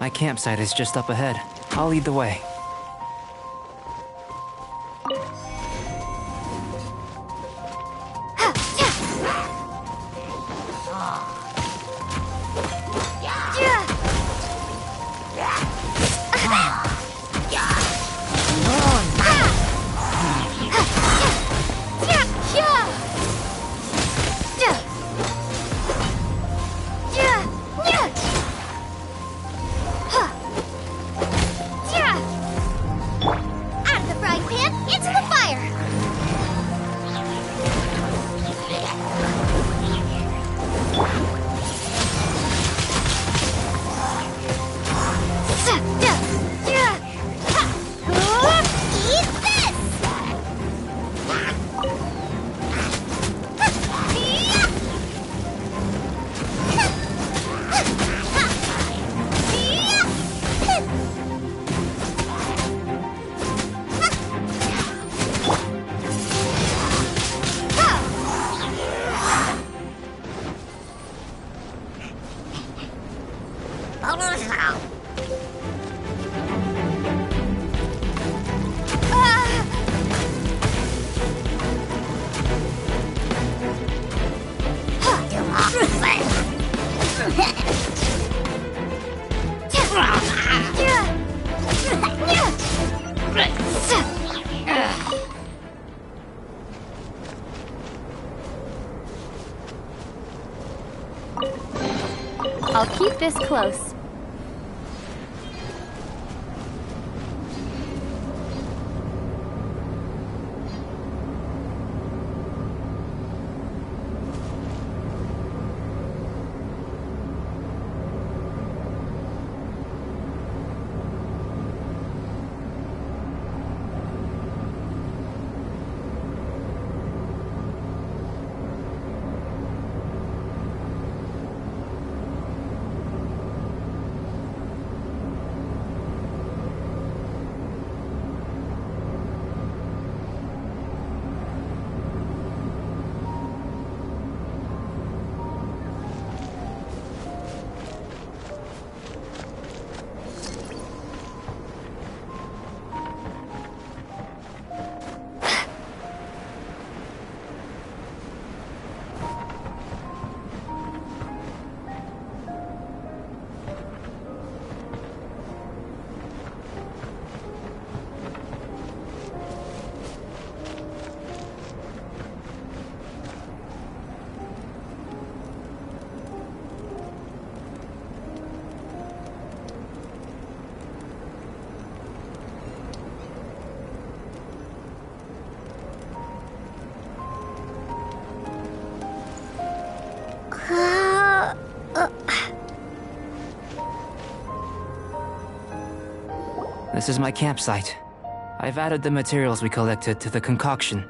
My campsite is just up ahead. I'll lead the way. I'll keep this close. This is my campsite. I've added the materials we collected to the concoction.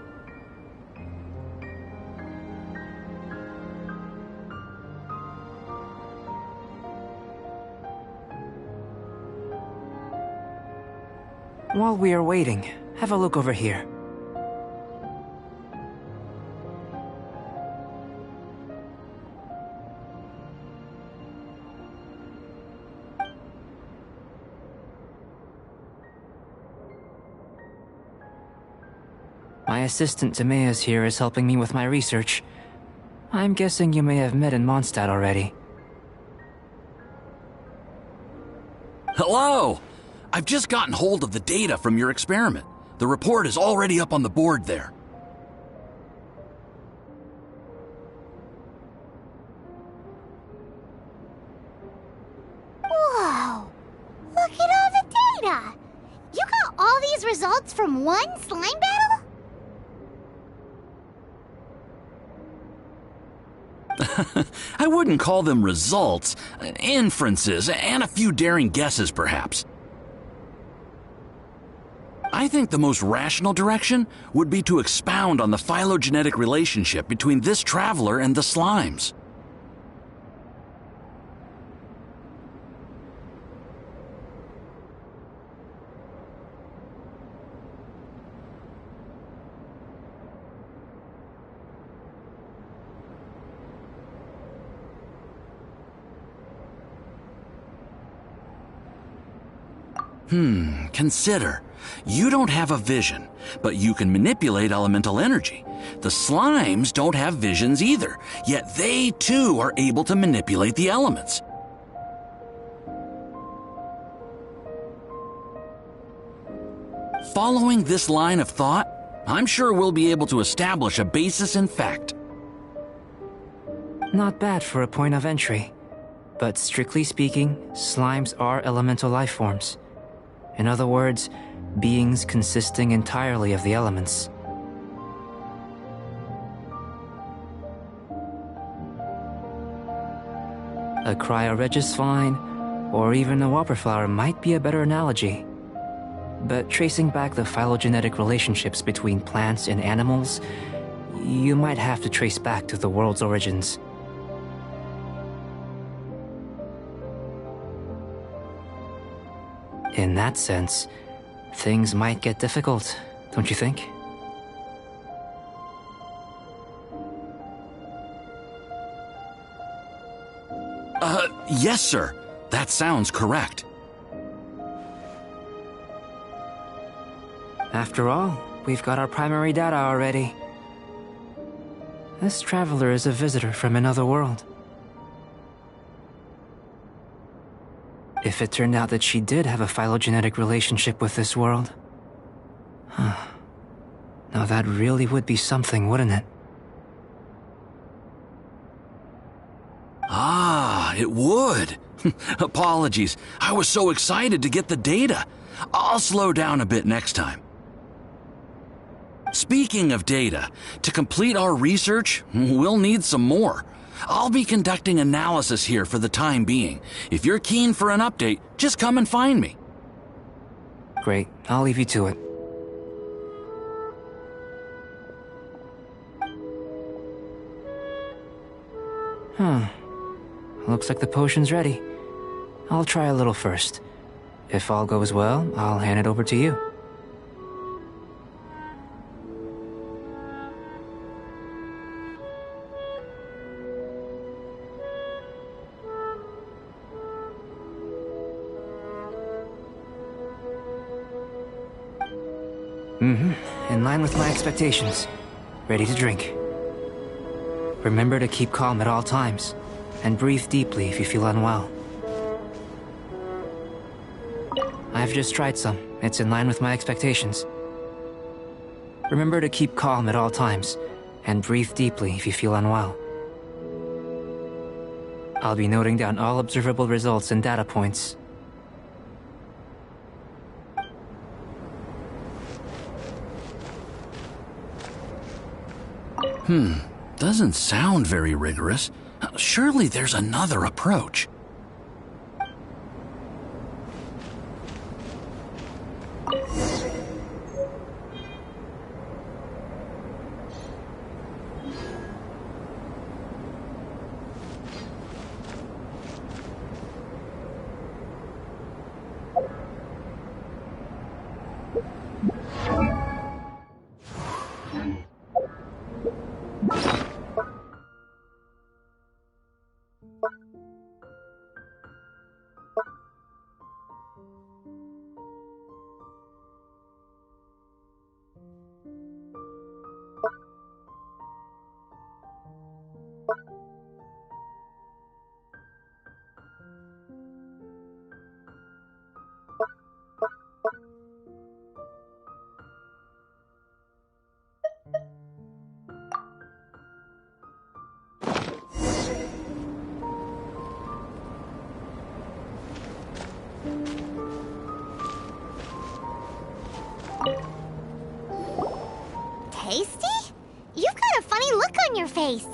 While we are waiting, have a look over here. My assistant Timaeus here is helping me with my research. I'm guessing you may have met in Mondstadt already. Hello! I've just gotten hold of the data from your experiment. The report is already up on the board there. Whoa! Look at all the data! You got all these results from one slime battle? I wouldn't call them results, inferences, and a few daring guesses, perhaps. I think the most rational direction would be to expound on the phylogenetic relationship between this traveler and the slimes. Consider. You don't have a vision, but you can manipulate elemental energy. The slimes don't have visions either, yet they too are able to manipulate the elements. Following this line of thought, I'm sure we'll be able to establish a basis in fact. Not bad for a point of entry. But strictly speaking, slimes are elemental life forms. In other words, beings consisting entirely of the elements. A cryoregis vine, or even a whopperflower might be a better analogy. But tracing back the phylogenetic relationships between plants and animals, you might have to trace back to the world's origins. In that sense, things might get difficult, don't you think? Yes, sir. That sounds correct. After all, we've got our primary data already. This traveler is a visitor from another world. If it turned out that she did have a phylogenetic relationship with this world... Now that really would be something, wouldn't it? Ah, Yeah, it would. Apologies. I was so excited to get the data. I'll slow down a bit next time. Speaking of data, to complete our research, we'll need some more. I'll be conducting analysis here for the time being. If you're keen for an update, just come and find me. Great, I'll leave you to it. Looks like the potion's ready. I'll try a little first. If all goes well, I'll hand it over to you. In line with my expectations. Ready to drink. Remember to keep calm at all times, and breathe deeply if you feel unwell. I've just tried some. It's in line with my expectations. Remember to keep calm at all times, and breathe deeply if you feel unwell. I'll be noting down all observable results and data points. Doesn't sound very rigorous. Surely there's another approach. Tasty? You've got a funny look on your face.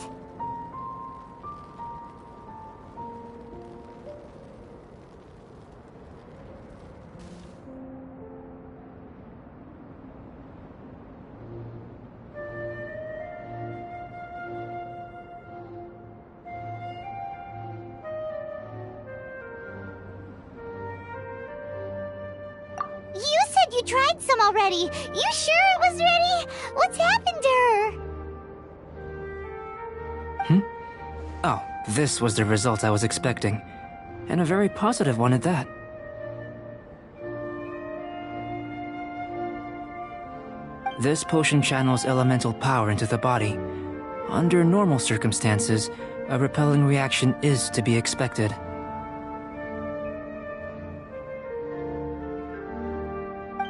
You said you tried some already. You sure it was ready? What's happened to her? Oh, this was the result I was expecting. And a very positive one at that. This potion channels elemental power into the body. Under normal circumstances, a repelling reaction is to be expected.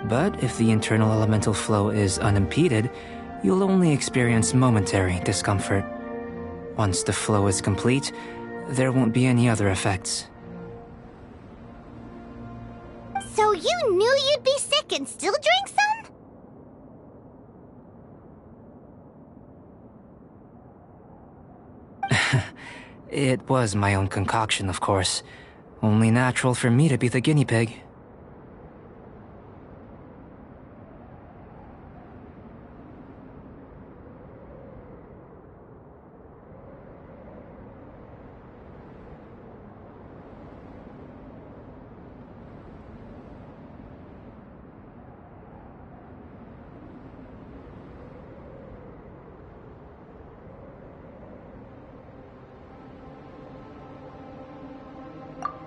But if the internal elemental flow is unimpeded, you'll only experience momentary discomfort. Once the flow is complete, there won't be any other effects. So you knew you'd be sick and still drink some? It was my own concoction, of course. Only natural for me to be the guinea pig.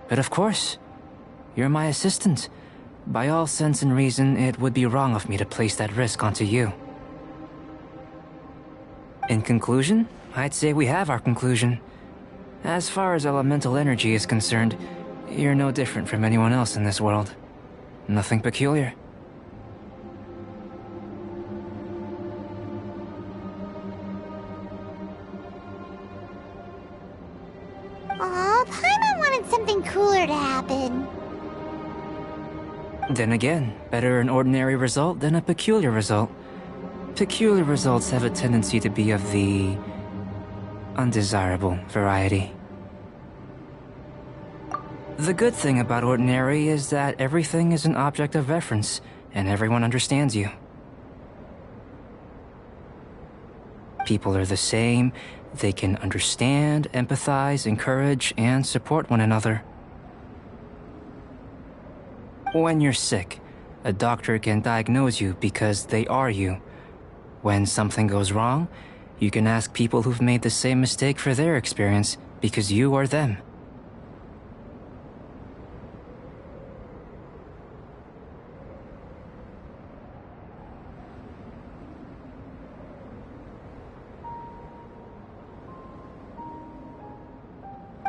But of course, you're my assistant. By all sense and reason, it would be wrong of me to place that risk onto you. In conclusion, I'd say we have our conclusion. As far as elemental energy is concerned, you're no different from anyone else in this world. Nothing peculiar. Aw, Paimon something cooler to happen. Then again, better an ordinary result than a peculiar result. Peculiar results have a tendency to be of the undesirable variety. The good thing about ordinary is that everything is an object of reference, and everyone understands you. People are the same. They can understand, empathize, encourage, and support one another. When you're sick, a doctor can diagnose you because they are you. When something goes wrong, you can ask people who've made the same mistake for their experience because you are them.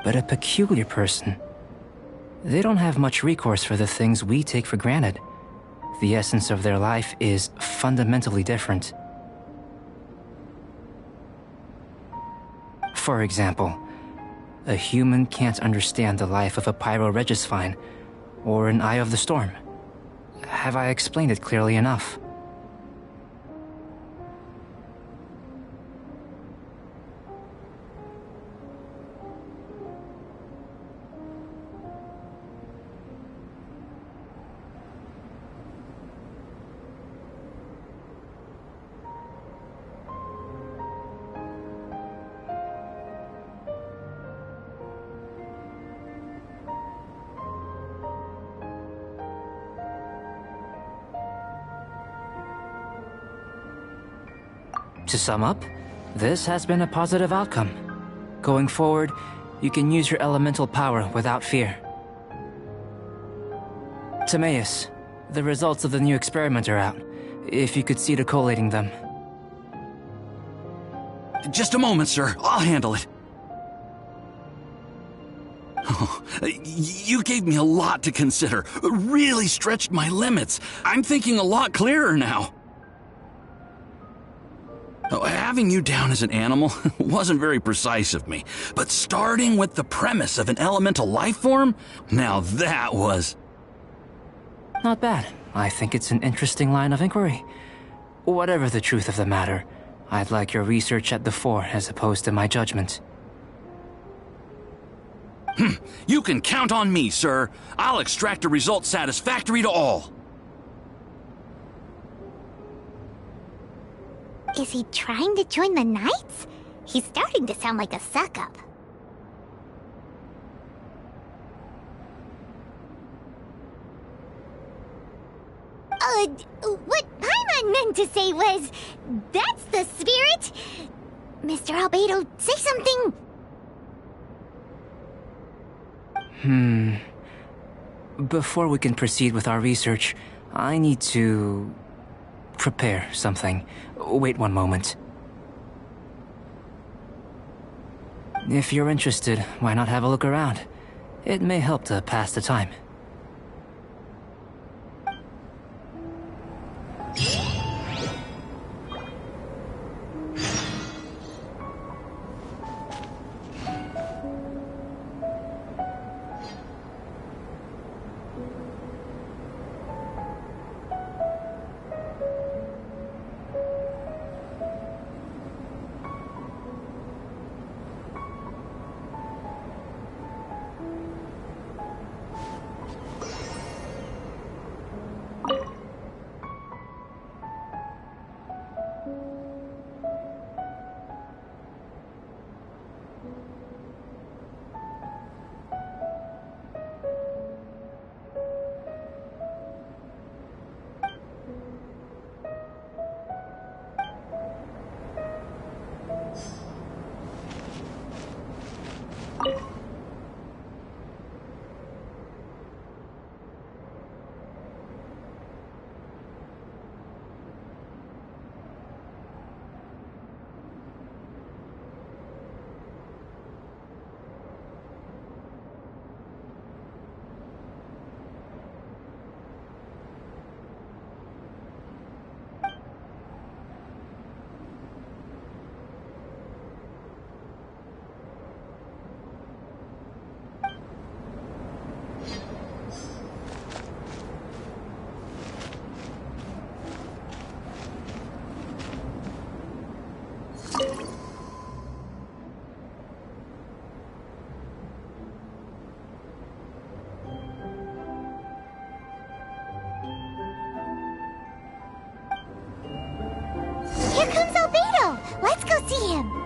But a peculiar person, they don't have much recourse for the things we take for granted. The essence of their life is fundamentally different. For example, a human can't understand the life of a pyroregisvine or an eye of the storm. Have I explained it clearly enough? To sum up, this has been a positive outcome. Going forward, you can use your elemental power without fear. Timaeus, the results of the new experiment are out. If you could see to collating them. Just a moment, sir. I'll handle it. Oh, you gave me a lot to consider. Really stretched my limits. I'm thinking a lot clearer now. Oh, having you down as an animal wasn't very precise of me, but starting with the premise of an elemental life form, now that was... Not bad. I think it's an interesting line of inquiry. Whatever the truth of the matter, I'd like your research at the fore as opposed to my judgment. You can count on me, sir. I'll extract a result satisfactory to all. Is he trying to join the Knights? He's starting to sound like a suck-up. What Paimon meant to say was, that's the spirit! Mr. Albedo, say something! Before we can proceed with our research, I need to... prepare something. Wait one moment. If you're interested, why not have a look around? It may help to pass the time. go! Let's go see him!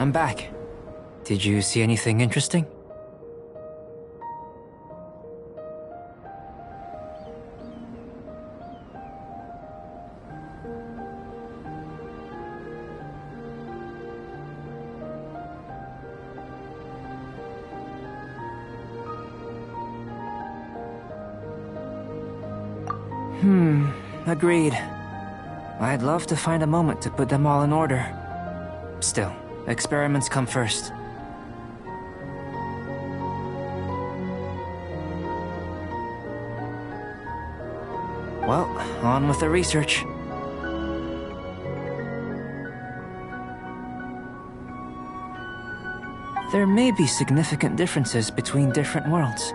I'm back. Did you see anything interesting? Agreed. I'd love to find a moment to put them all in order. Still, experiments come first. Well, on with the research. There may be significant differences between different worlds.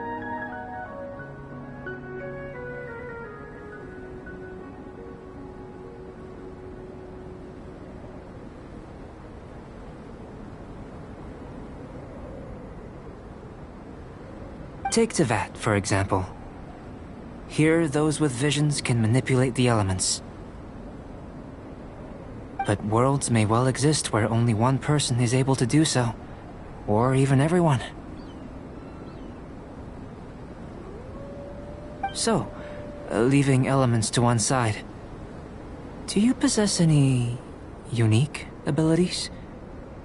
Take Tevat, for example. Here, those with visions can manipulate the elements. But worlds may well exist where only one person is able to do so. Or even everyone. So, leaving elements to one side, do you possess any unique abilities?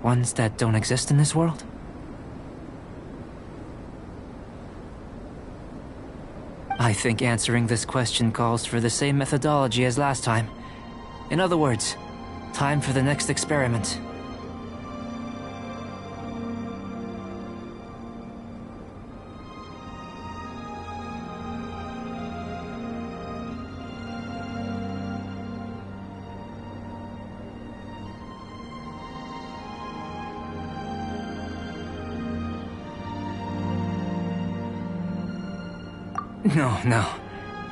Ones that don't exist in this world? I think answering this question calls for the same methodology as last time. In other words, time for the next experiment. No.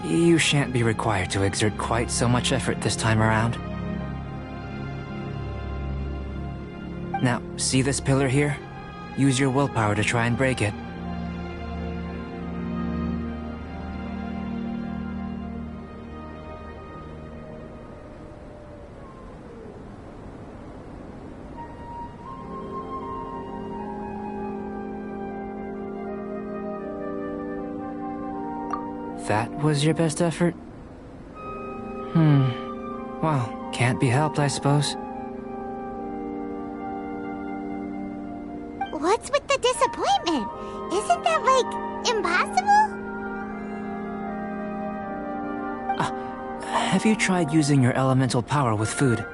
You shan't be required to exert quite so much effort this time around. Now, see this pillar here? Use your willpower to try and break it. That was your best effort? Well, can't be helped, I suppose. What's with the disappointment? Isn't that, like, impossible? Have you tried using your elemental power with food?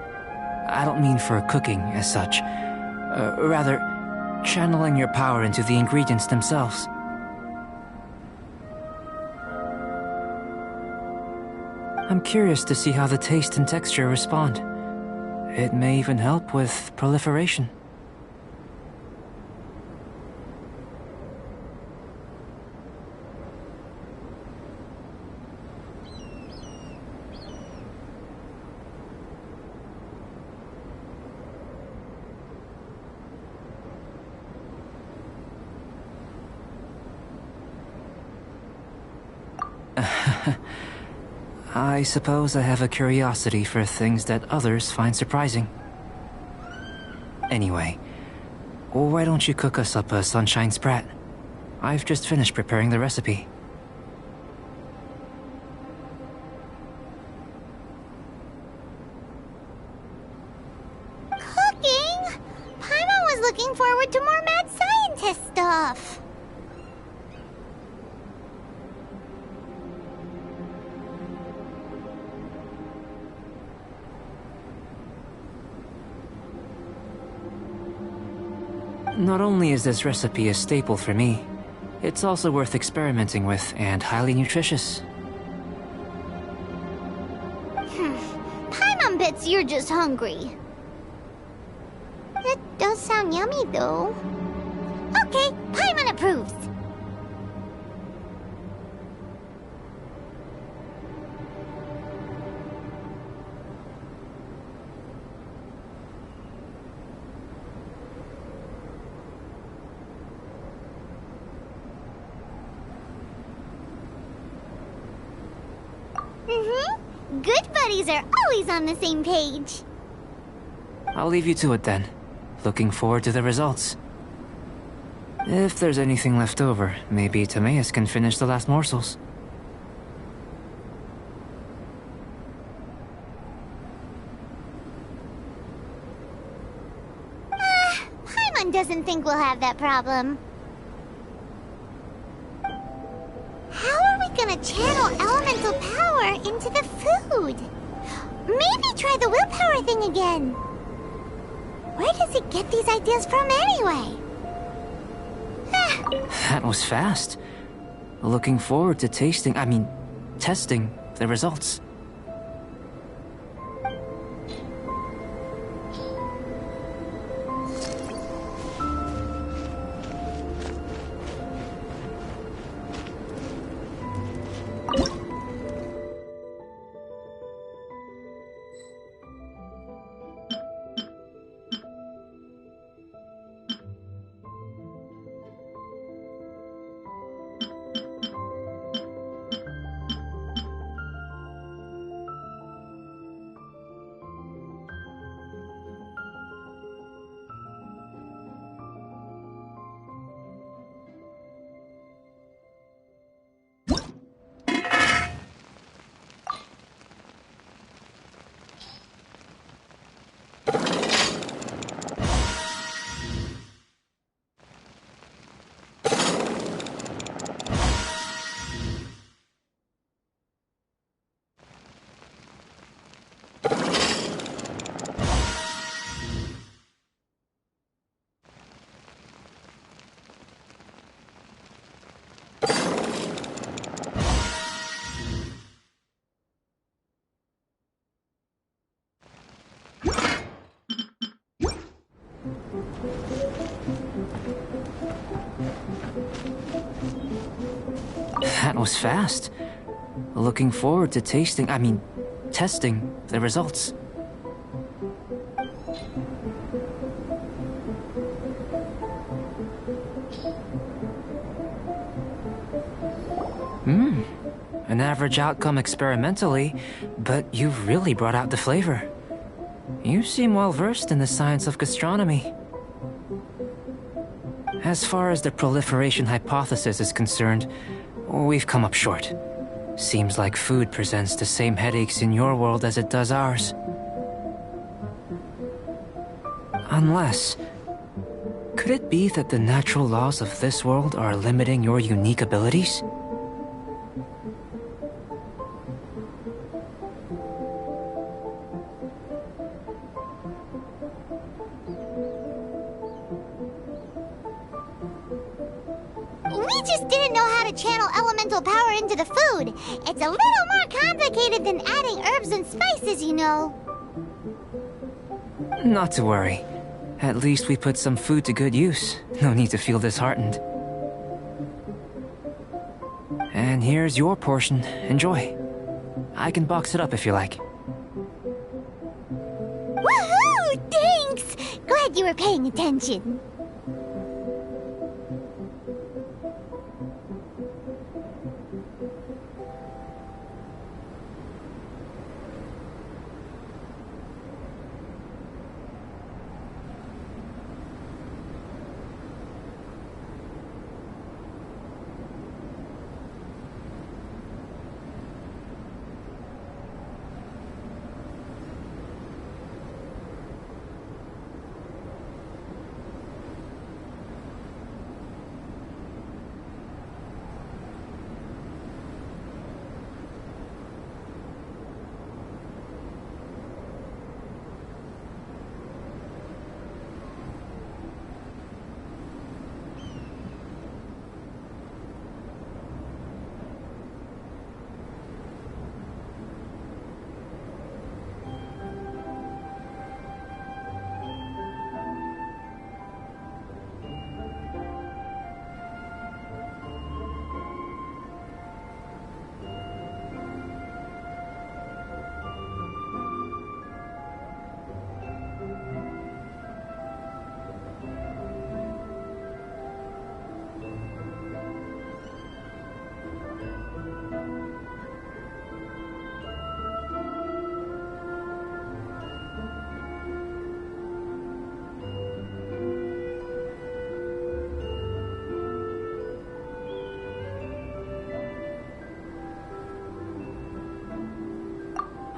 I don't mean for cooking, as such. Rather, channeling your power into the ingredients themselves. I'm curious to see how the taste and texture respond. It may even help with proliferation. I suppose I have a curiosity for things that others find surprising. Anyway, why don't you cook us up a sunshine sprat? I've just finished preparing the recipe. Cooking? Paimon was looking forward to more mad scientist stuff. Not only is this recipe a staple for me, it's also worth experimenting with and highly nutritious. Paimon bets you're just hungry. It does sound yummy, though. Okay, Paimon approves. Good buddies are always on the same page. I'll leave you to it then. Looking forward to the results. If there's anything left over, maybe Timaeus can finish the last morsels. Paimon doesn't think we'll have that problem. How are we gonna channel elemental power into the food? Maybe try the willpower thing again. Where does it get these ideas from anyway? That was fast. Looking forward to testing the results. That was fast. Looking forward to testing the results. An average outcome experimentally, but you've really brought out the flavor. You seem well versed in the science of gastronomy. As far as the proliferation hypothesis is concerned, we've come up short. Seems like food presents the same headaches in your world as it does ours. Unless... could it be that the natural laws of this world are limiting your unique abilities? We just didn't know how to channel elemental power into the food. It's a little more complicated than adding herbs and spices, you know. Not to worry. At least we put some food to good use. No need to feel disheartened. And here's your portion. Enjoy. I can box it up if you like. Woohoo! Thanks! Glad you were paying attention.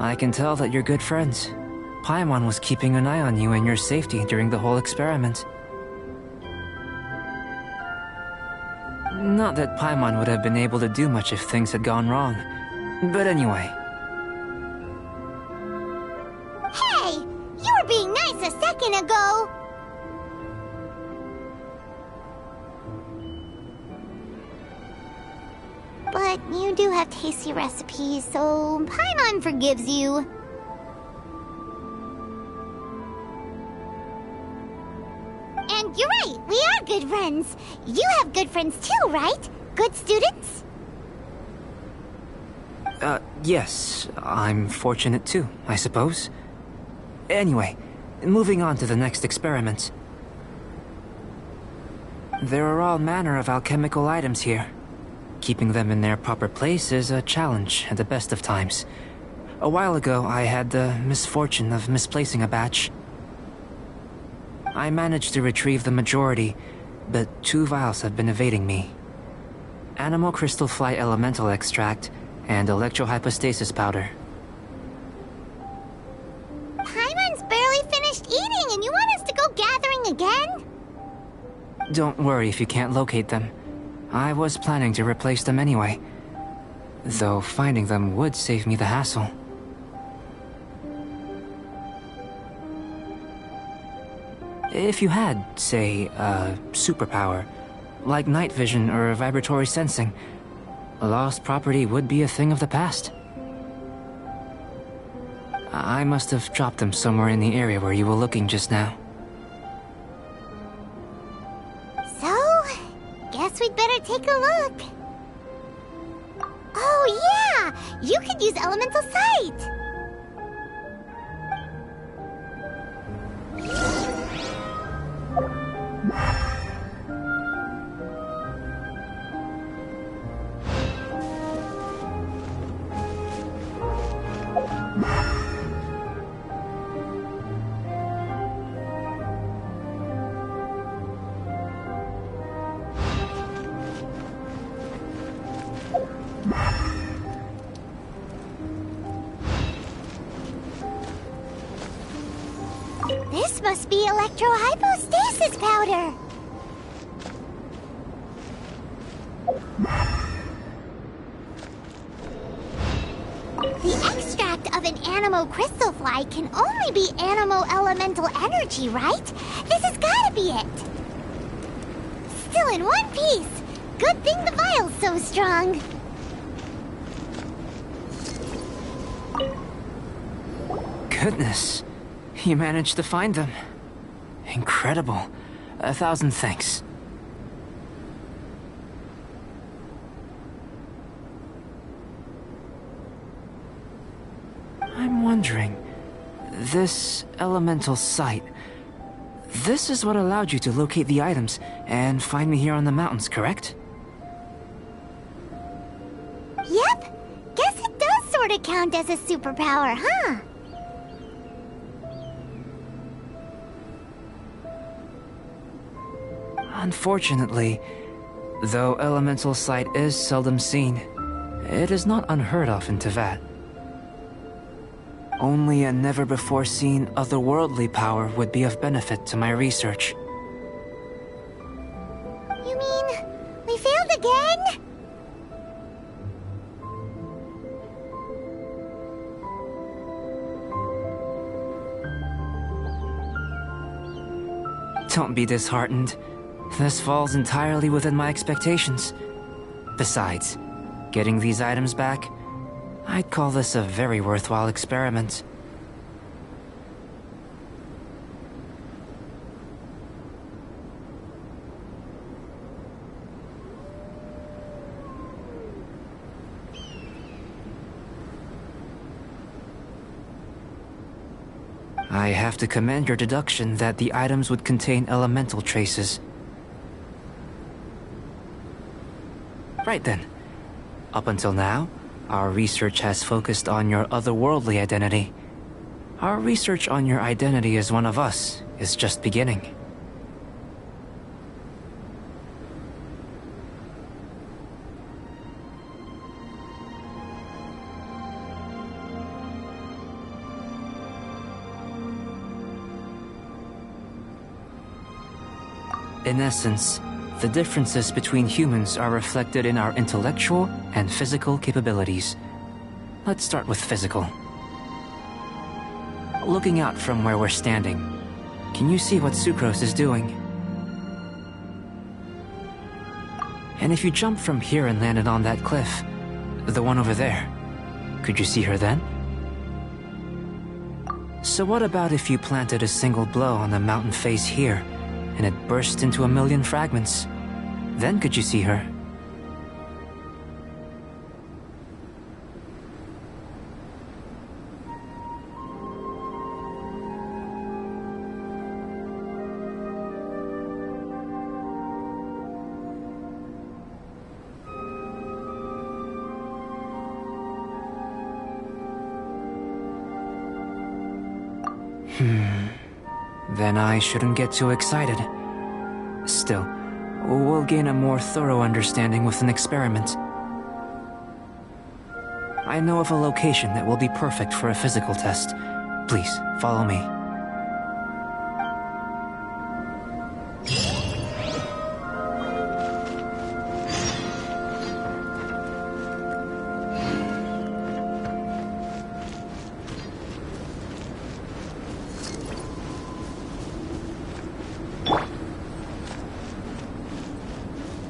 I can tell that you're good friends. Paimon was keeping an eye on you and your safety during the whole experiment. Not that Paimon would have been able to do much if things had gone wrong. But anyway. Hey! You were being nice a second ago! But you do have tasty recipes, so Paimon forgives you. And you're right, we are good friends. You have good friends too, right? Good students? Yes. I'm fortunate too, I suppose. Anyway, moving on to the next experiment. There are all manner of alchemical items here. Keeping them in their proper place is a challenge at the best of times. A while ago, I had the misfortune of misplacing a batch. I managed to retrieve the majority, but 2 vials have been evading me. Animal crystal fly elemental extract and electrohypostasis powder. Paimon's barely finished eating and you want us to go gathering again? Don't worry if you can't locate them. I was planning to replace them anyway. Though finding them would save me the hassle. If you had, say, a superpower, like night vision or vibratory sensing, a lost property would be a thing of the past. I must have dropped them somewhere in the area where you were looking just now. So, guess we'd better take a look. Oh yeah! You could use elemental sight! This must be electrohypostasis powder! The extract of an animo crystal fly can only be animo elemental energy, right? This has gotta be it! Still in one piece! Good thing the vial's so strong! Goodness. You managed to find them. Incredible. 1,000 thanks. I'm wondering, this elemental sight, this is what allowed you to locate the items and find me here on the mountains, correct? Yep. Guess it does sort of count as a superpower, huh? Unfortunately, though elemental sight is seldom seen, it is not unheard of in Teyvat. Only a never-before-seen otherworldly power would be of benefit to my research. You mean, we failed again? Don't be disheartened. This falls entirely within my expectations. Besides, getting these items back, I'd call this a very worthwhile experiment. I have to commend your deduction that the items would contain elemental traces. Right then. Up until now, our research has focused on your otherworldly identity. Our research on your identity as one of us is just beginning. In essence, the differences between humans are reflected in our intellectual and physical capabilities. Let's start with physical. Looking out from where we're standing, can you see what Sucrose is doing? And if you jumped from here and landed on that cliff, the one over there, could you see her then? So what about if you planted a single blow on the mountain face here, and it burst into 1,000,000 fragments? Then could you see her? Then I shouldn't get too excited. Still, we'll gain a more thorough understanding with an experiment. I know of a location that will be perfect for a physical test. Please, follow me.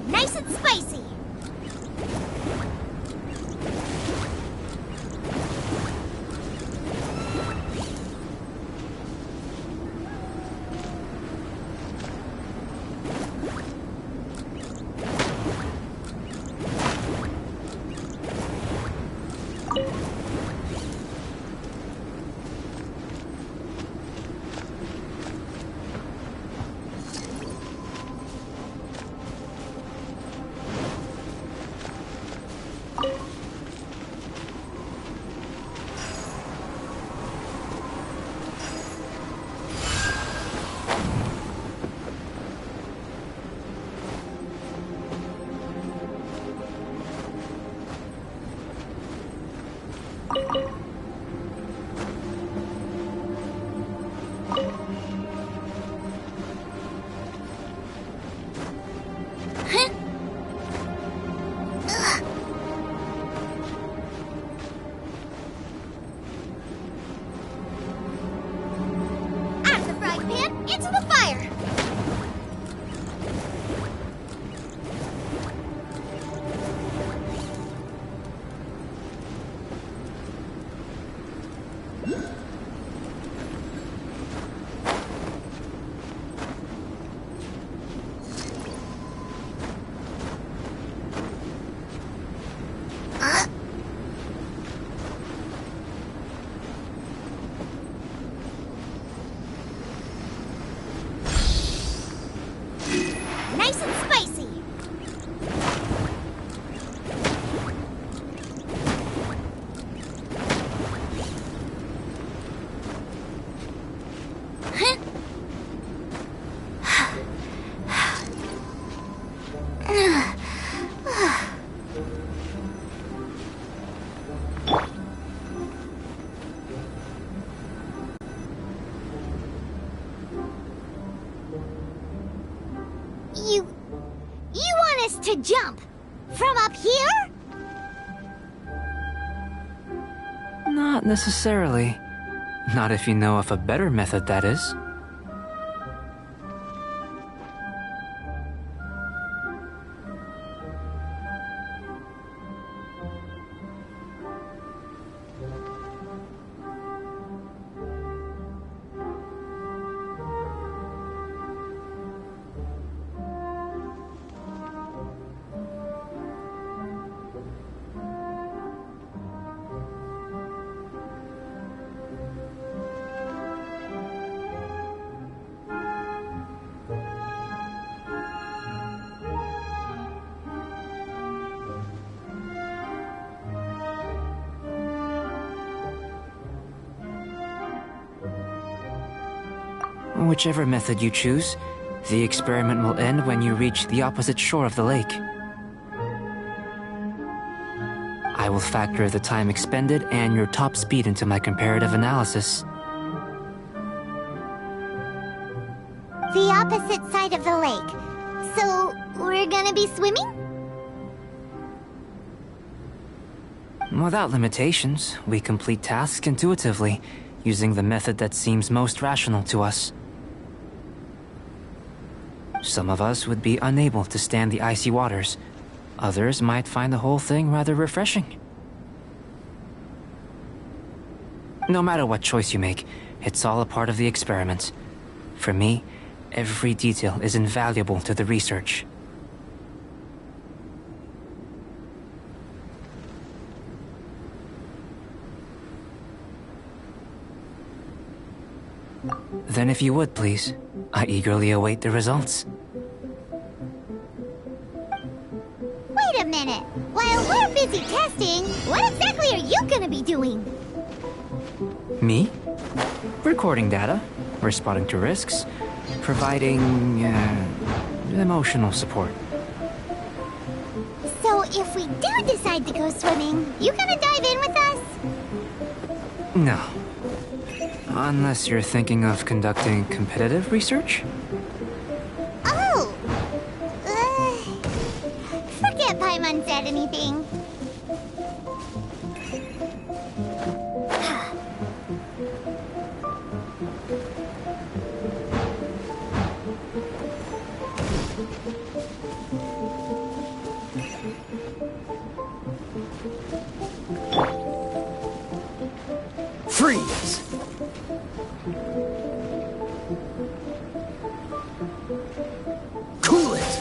Nice and spicy. Out of the frying pan, into the fire. Nice and spicy. You want us to jump from up here? Not necessarily. Not if you know of a better method, that is. Whichever method you choose, the experiment will end when you reach the opposite shore of the lake. I will factor the time expended and your top speed into my comparative analysis. The opposite side of the lake. So, we're gonna be swimming? Without limitations, we complete tasks intuitively, using the method that seems most rational to us. Some of us would be unable to stand the icy waters. Others might find the whole thing rather refreshing. No matter what choice you make, it's all a part of the experiment. For me, every detail is invaluable to the research. Then if you would, please, I eagerly await the results. Wait a minute! While we're busy testing, what exactly are you gonna be doing? Me? Recording data, responding to risks, providing, emotional support. So if we do decide to go swimming, you gonna dive in with us? No. Unless you're thinking of conducting competitive research? Oh! Forget Paimon said anything. Freeze! Cool it!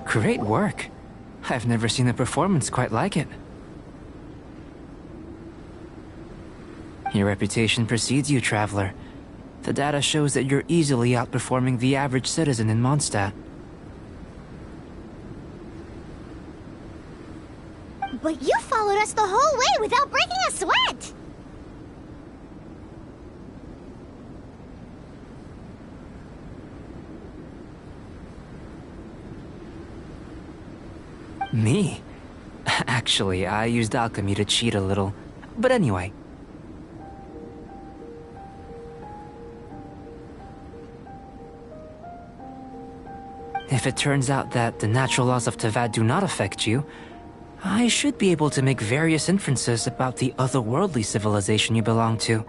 Great work. I've never seen a performance quite like it. Your reputation precedes you, Traveler. The data shows that you're easily outperforming the average citizen in Mondstadt. But you followed us the whole way without breaking a sweat! Me? Actually, I used alchemy to cheat a little. But anyway. If it turns out that the natural laws of Tevad do not affect you, I should be able to make various inferences about the otherworldly civilization you belong to.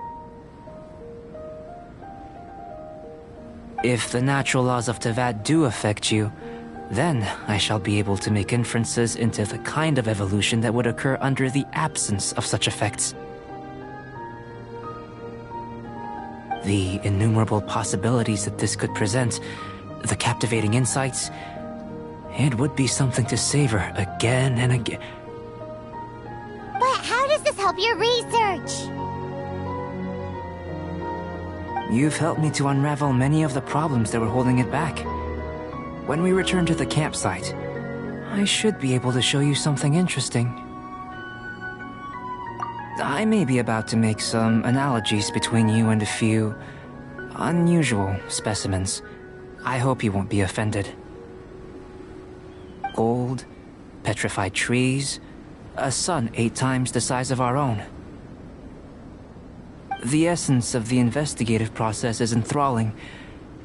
If the natural laws of Tevad do affect you, then I shall be able to make inferences into the kind of evolution that would occur under the absence of such effects. The innumerable possibilities that this could present, the captivating insights, it would be something to savor again and again. But how does this help your research? You've helped me to unravel many of the problems that were holding it back. When we return to the campsite, I should be able to show you something interesting. I may be about to make some analogies between you and a few unusual specimens. I hope you won't be offended. Gold, petrified trees, a sun 8 times the size of our own. The essence of the investigative process is enthralling,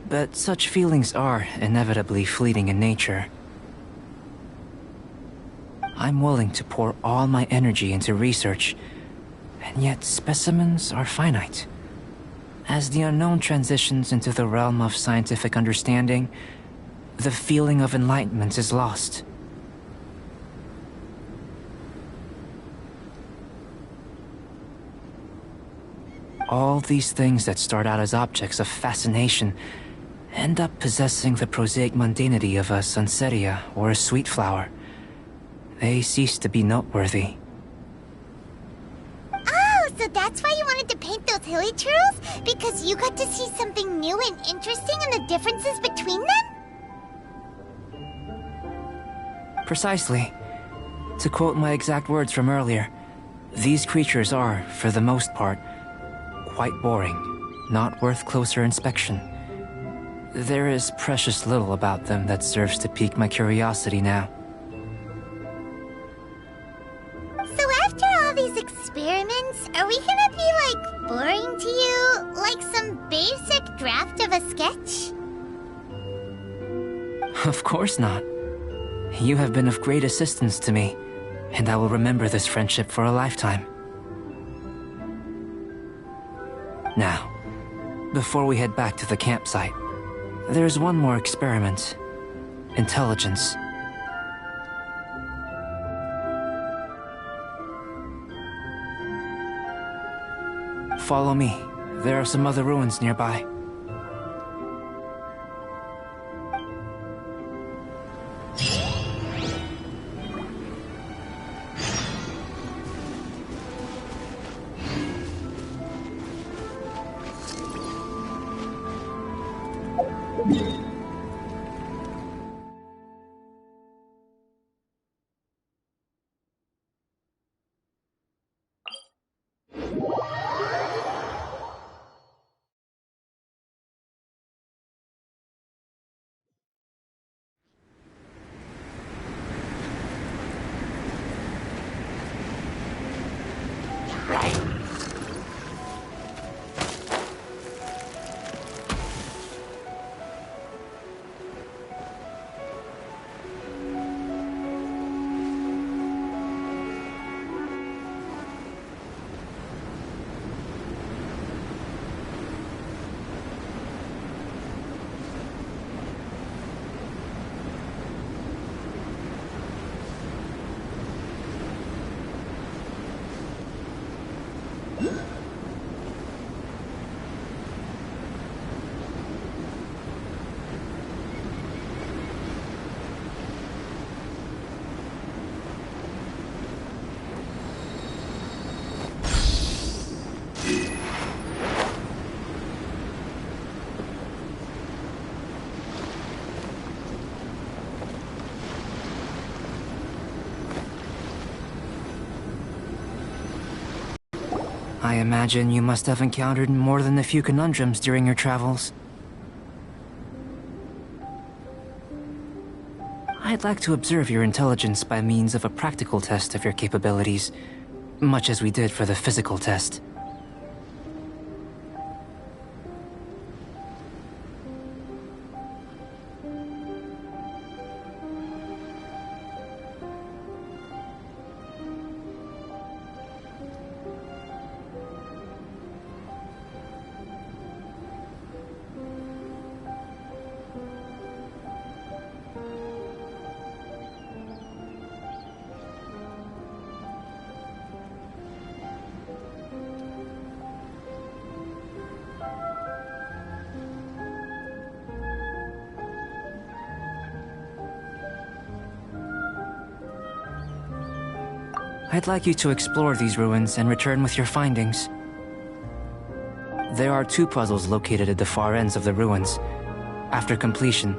but such feelings are inevitably fleeting in nature. I'm willing to pour all my energy into research, and yet specimens are finite. As the unknown transitions into the realm of scientific understanding, the feeling of enlightenment is lost. All these things that start out as objects of fascination end up possessing the prosaic mundanity of a sunsetia or a sweet flower. They cease to be noteworthy. Oh, so that's why you wanted to paint those silly turtles because you got to see something new and interesting and the differences between them? Precisely. To quote my exact words from earlier, these creatures are, for the most part, quite boring, not worth closer inspection. There is precious little about them that serves to pique my curiosity now. So after all these experiments, are we gonna be, like, boring to you? Like some basic draft of a sketch? Of course not. You have been of great assistance to me, and I will remember this friendship for a lifetime. Now, before we head back to the campsite, there's one more experiment. Intelligence. Follow me. There are some other ruins nearby. I imagine you must have encountered more than a few conundrums during your travels. I'd like to observe your intelligence by means of a practical test of your capabilities, much as we did for the physical test. I'd like you to explore these ruins and return with your findings. There are 2 puzzles located at the far ends of the ruins. After completion,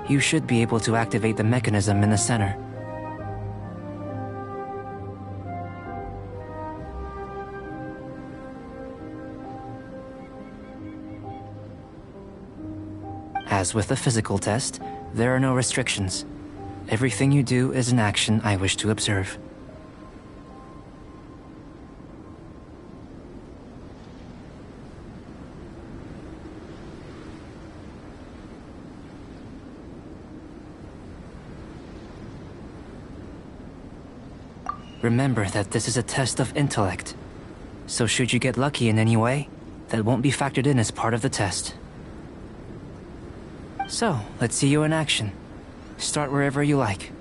you should be able to activate the mechanism in the center. As with the physical test, there are no restrictions. Everything you do is an action I wish to observe. Remember that this is a test of intellect, so should you get lucky in any way, that won't be factored in as part of the test. So, let's see you in action. Start wherever you like.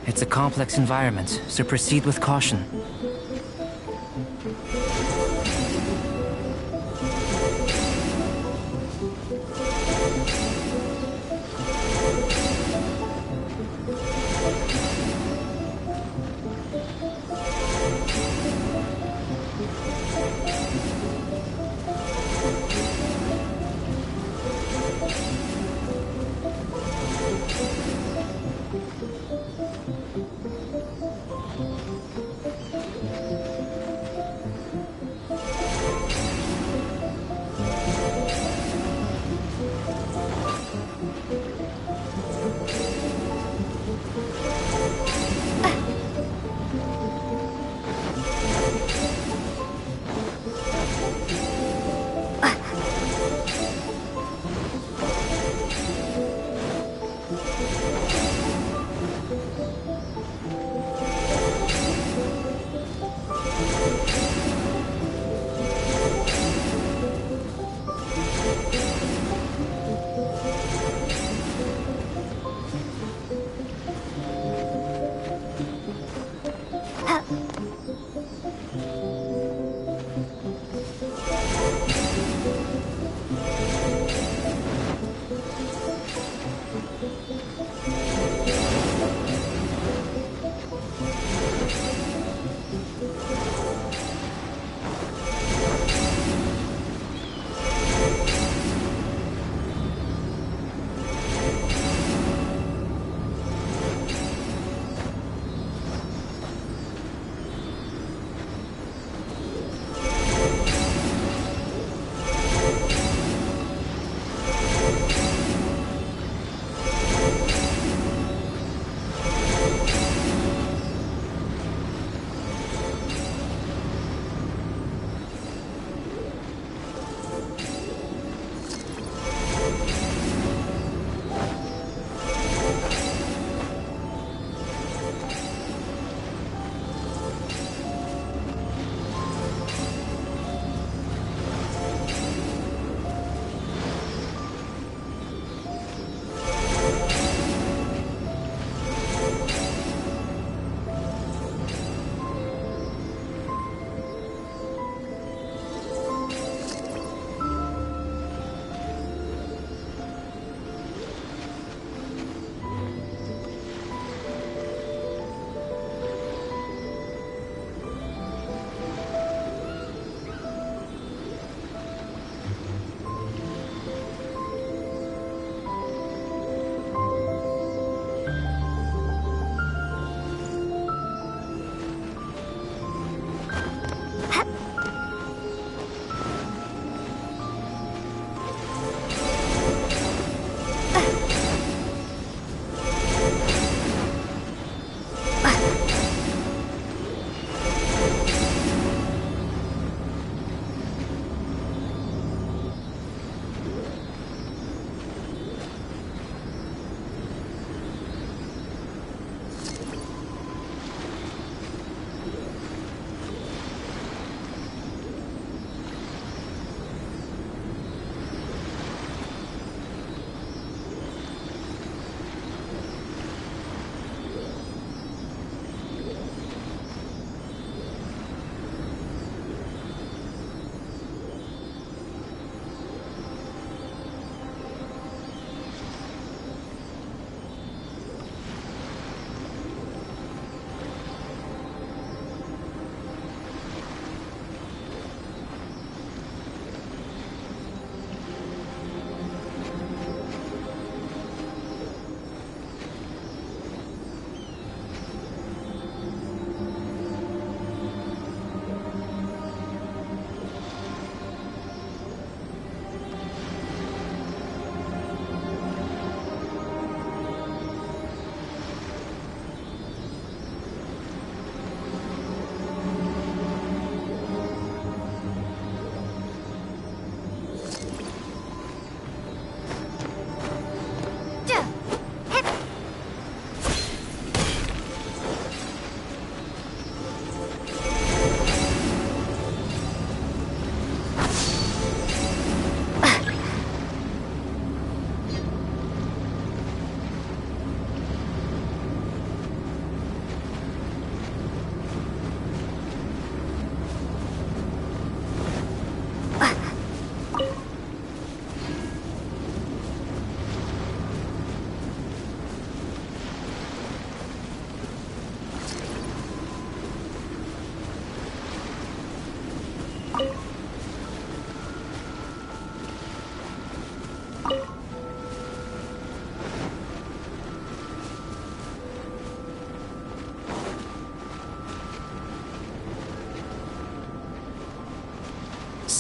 It's a complex environment, so proceed with caution.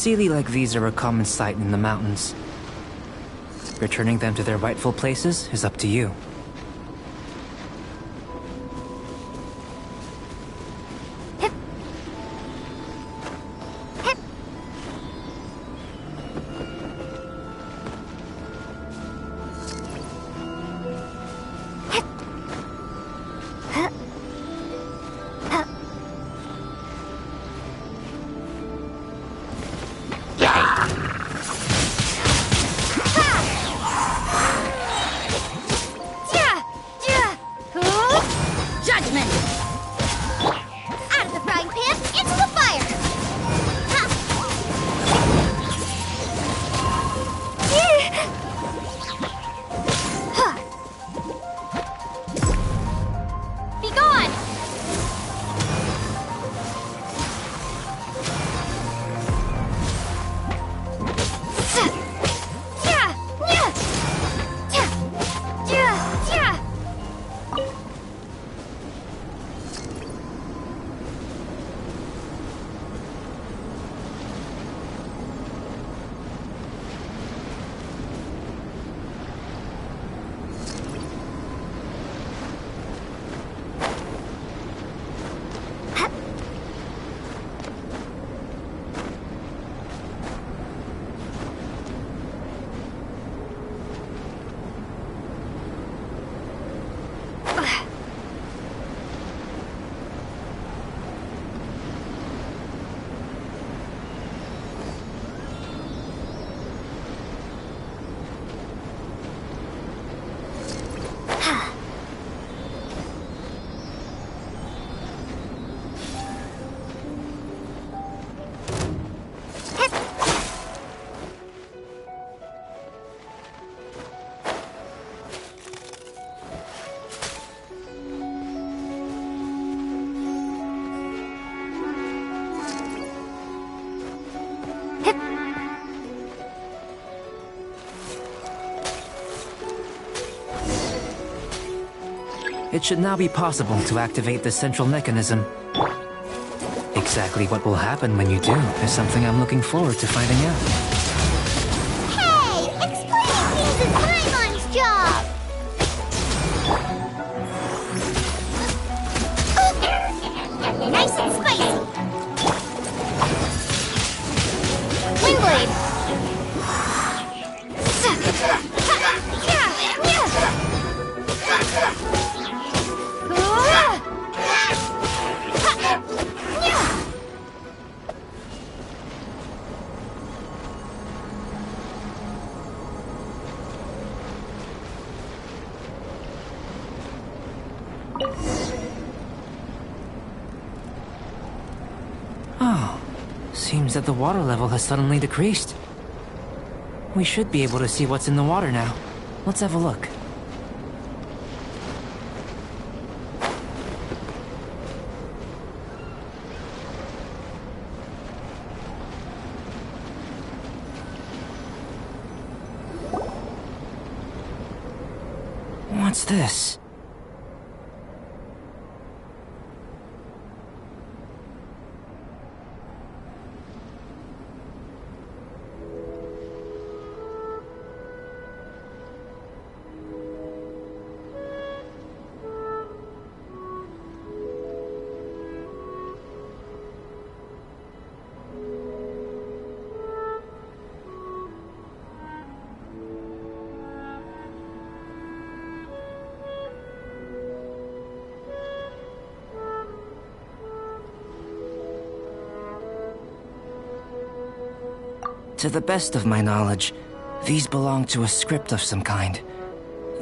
Sealy like these are a common sight in the mountains. Returning them to their rightful places is up to you. it should now be possible to activate the central mechanism. Exactly what will happen when you do is something I'm looking forward to finding out. Hey! Explaining things is Paimon's job! Nice and spicy! Windblade! Oh, seems that the water level has suddenly decreased. We should be able to see what's in the water now. Let's have a look. What's this? To the best of my knowledge, these belong to a script of some kind.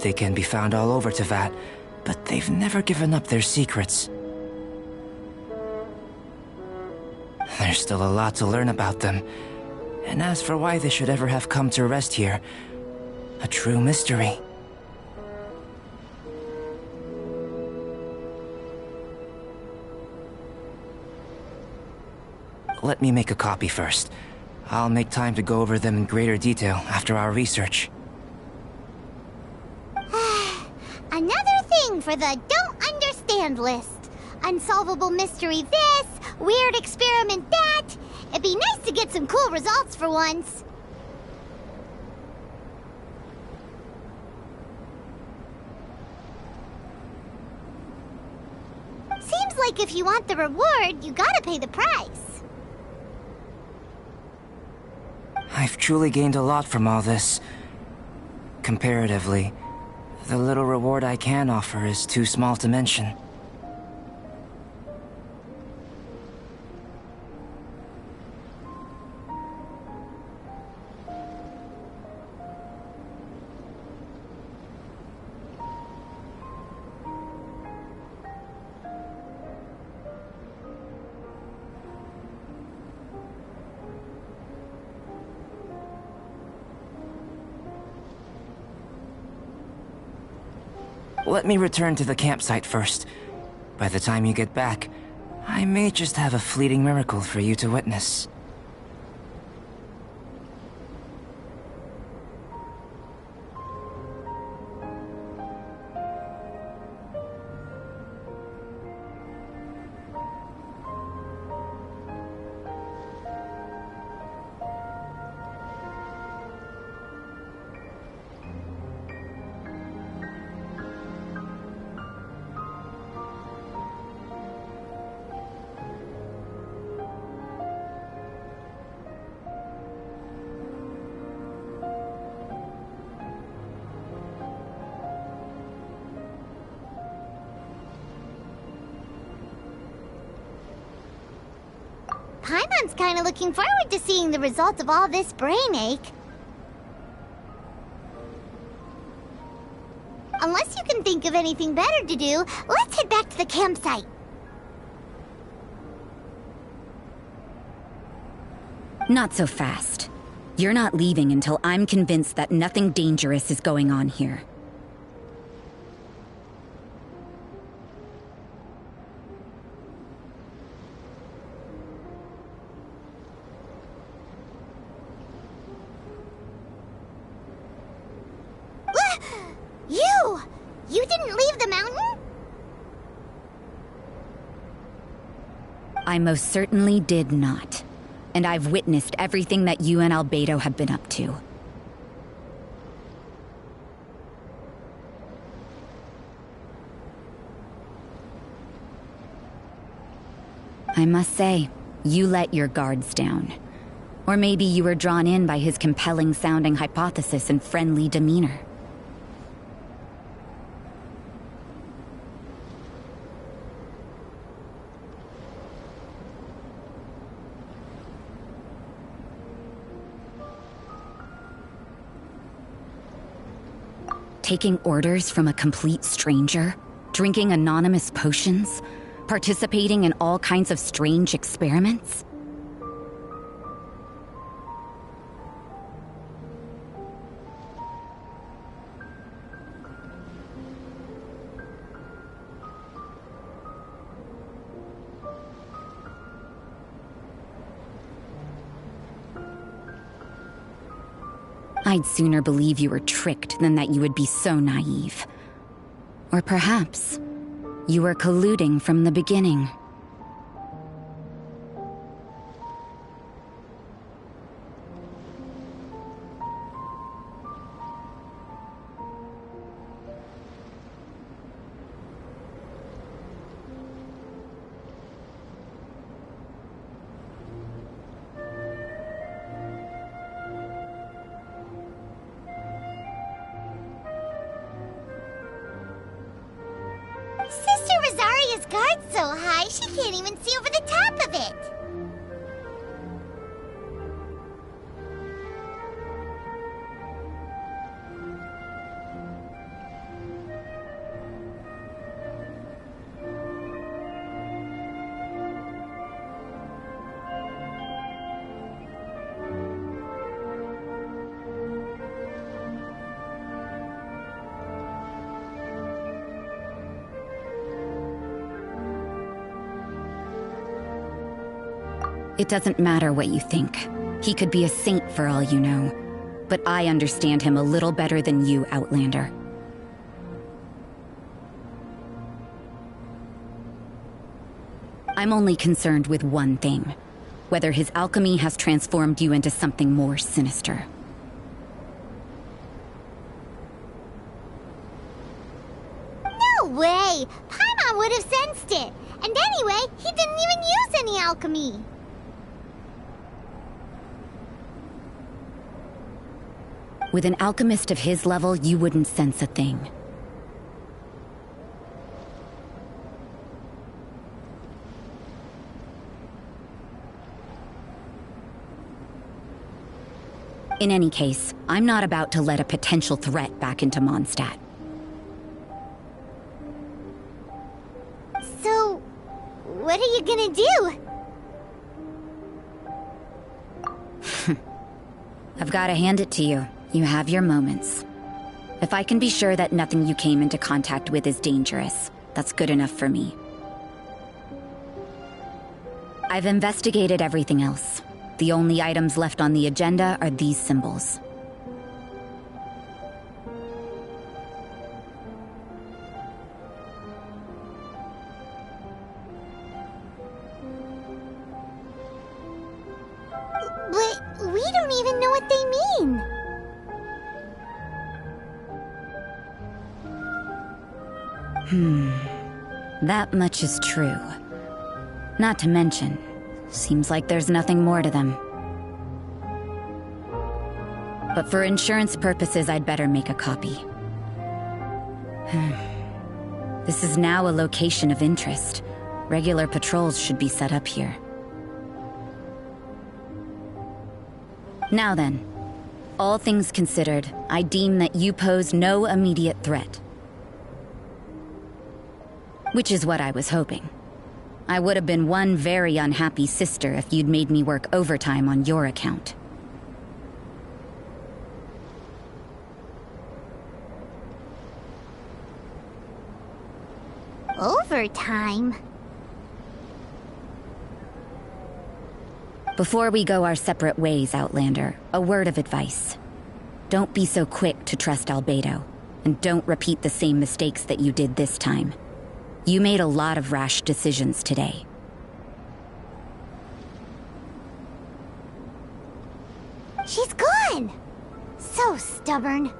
They can be found all over Teyvat, but they've never given up their secrets. There's still a lot to learn about them. And as for why they should ever have come to rest here, a true mystery. Let me make a copy first. I'll make time to go over them in greater detail after our research. Another thing for the don't understand list. Unsolvable mystery this, weird experiment that. It'd be nice to get some cool results for once. Seems like if you want the reward, you gotta pay the price. I've truly gained a lot from all this. Comparatively, the little reward I can offer is too small to mention. Let me return to the campsite first. By the time you get back, I may just have a fleeting miracle for you to witness. Paimon's kinda looking forward to seeing the results of all this brain ache. Unless you can think of anything better to do, let's head back to the campsite. Not so fast. You're not leaving until I'm convinced that nothing dangerous is going on here. You didn't leave the mountain? I most certainly did not. And I've witnessed everything that you and Albedo have been up to. I must say, you let your guards down. Or maybe you were drawn in by his compelling-sounding hypothesis and friendly demeanor. Taking orders from a complete stranger? Drinking anonymous potions? Participating in all kinds of strange experiments? I'd sooner believe you were tricked than that you would be so naive. Or perhaps you were colluding from the beginning. Sister Rosaria's guard's so high, she can't even see over the top of it. It doesn't matter what you think. He could be a saint for all you know. But I understand him a little better than you, Outlander. I'm only concerned with one thing. Whether his alchemy has transformed you into something more sinister. No way! Paimon would have sensed it! And anyway, he didn't even use any alchemy! With an alchemist of his level, you wouldn't sense a thing. In any case, I'm not about to let a potential threat back into Mondstadt. So, what are you gonna do? I've gotta hand it to you. You have your moments. If I can be sure that nothing you came into contact with is dangerous, that's good enough for me. I've investigated everything else. The only items left on the agenda are these symbols. But we don't even know what they mean. That much is true. Not to mention, seems like there's nothing more to them. But for insurance purposes, I'd better make a copy. This is now a location of interest. Regular patrols should be set up here. Now then, all things considered, I deem that you pose no immediate threat. Which is what I was hoping. I would have been one very unhappy sister if you'd made me work overtime on your account. Overtime? Before we go our separate ways, Outlander, a word of advice. Don't be so quick to trust Albedo, and don't repeat the same mistakes that you did this time. You made a lot of rash decisions today. again. So stubborn.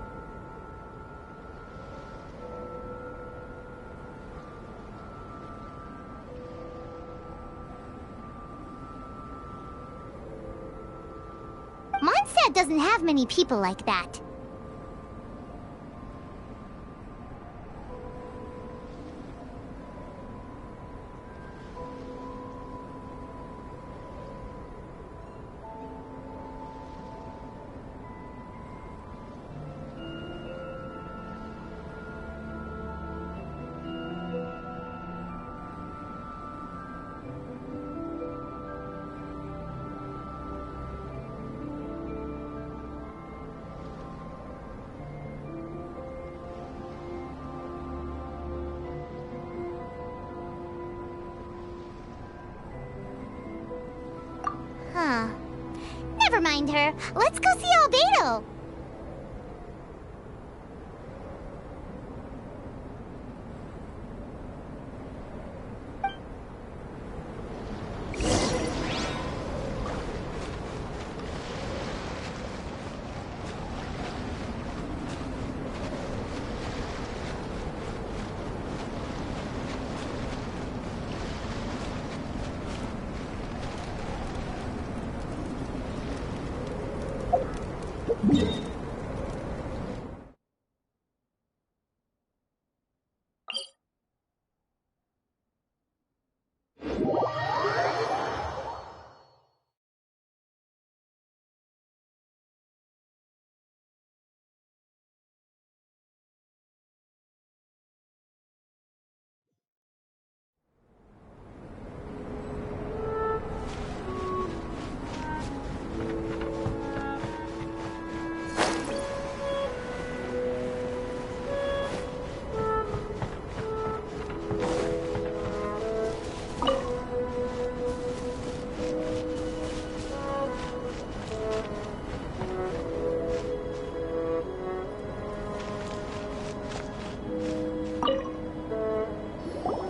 Mondstadt doesn't have many people like that. Huh. Never mind her. Let's go see Albedo.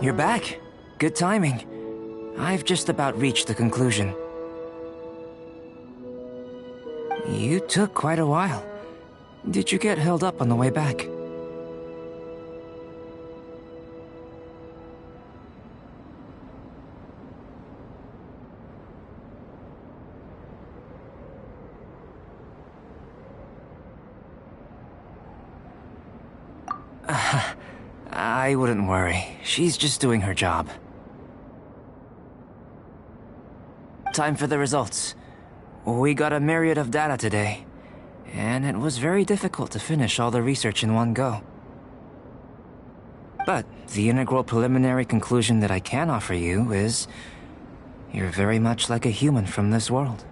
You're back. Good timing. I've just about reached the conclusion. You took quite a while. Did you get held up on the way back? I wouldn't worry. She's just doing her job. Time for the results. We got a myriad of data today, and it was very difficult to finish all the research in one go. But the integral preliminary conclusion that I can offer you is you're very much like a human from this world.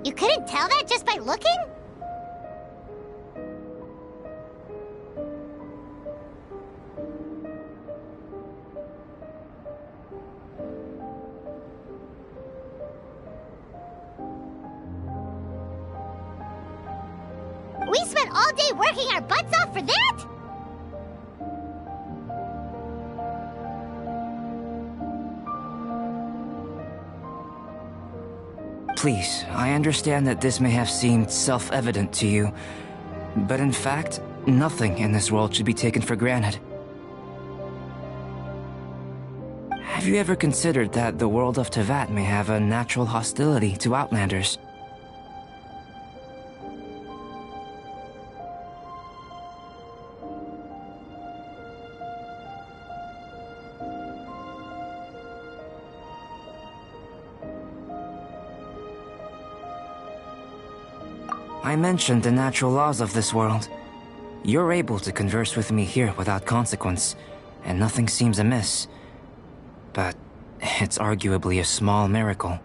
You couldn't tell that just by looking? We spent all day working our butts off for that? Please, I understand that this may have seemed self-evident to you, but in fact, nothing in this world should be taken for granted. Have you ever considered that the world of Teyvat may have a natural hostility to Outlanders? I mentioned the natural laws of this world. You're able to converse with me here without consequence, and nothing seems amiss. But it's arguably a small miracle.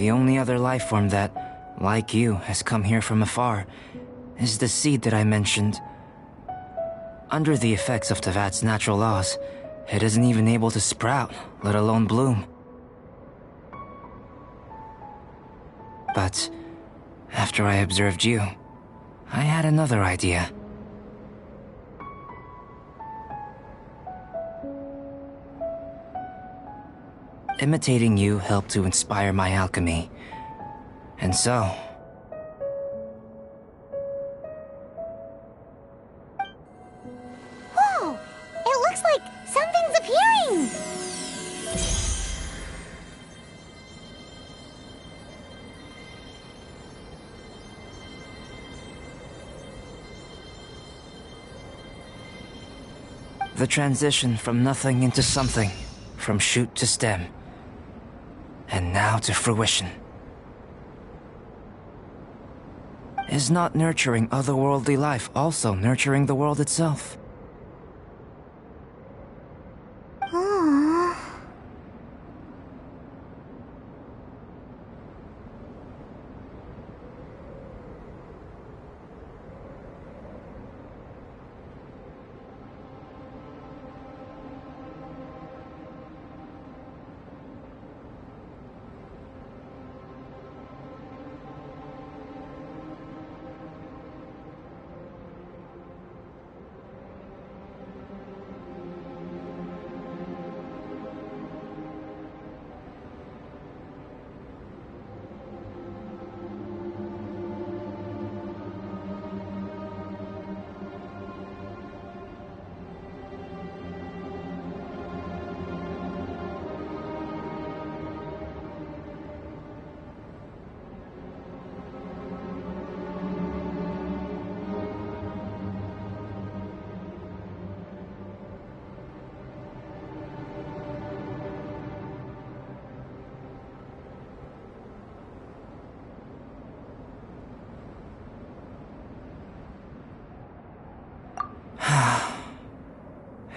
The only other life form that, like you, has come here from afar is the seed that I mentioned. Under the effects of Tevat's natural laws, it isn't even able to sprout, let alone bloom. But after I observed you, I had another idea. Imitating you helped to inspire my alchemy. And so... Whoa! It looks like something's appearing! The transition from nothing into something, from shoot to stem, and now to fruition. Is not nurturing otherworldly life also nurturing the world itself? Aww.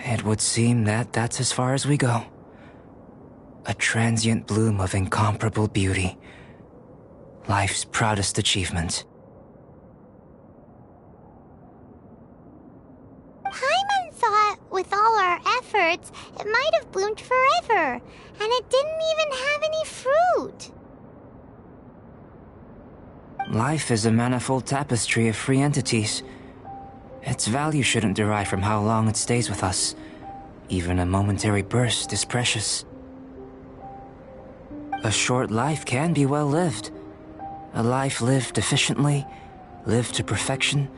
It would seem that that's as far as we go. A transient bloom of incomparable beauty. Life's proudest achievement. Paimon thought, with all our efforts, it might have bloomed forever, and it didn't even have any fruit. Life is a manifold tapestry of free entities. Its value shouldn't derive from how long it stays with us. Even a momentary burst is precious. A short life can be well lived. A life lived efficiently, lived to perfection,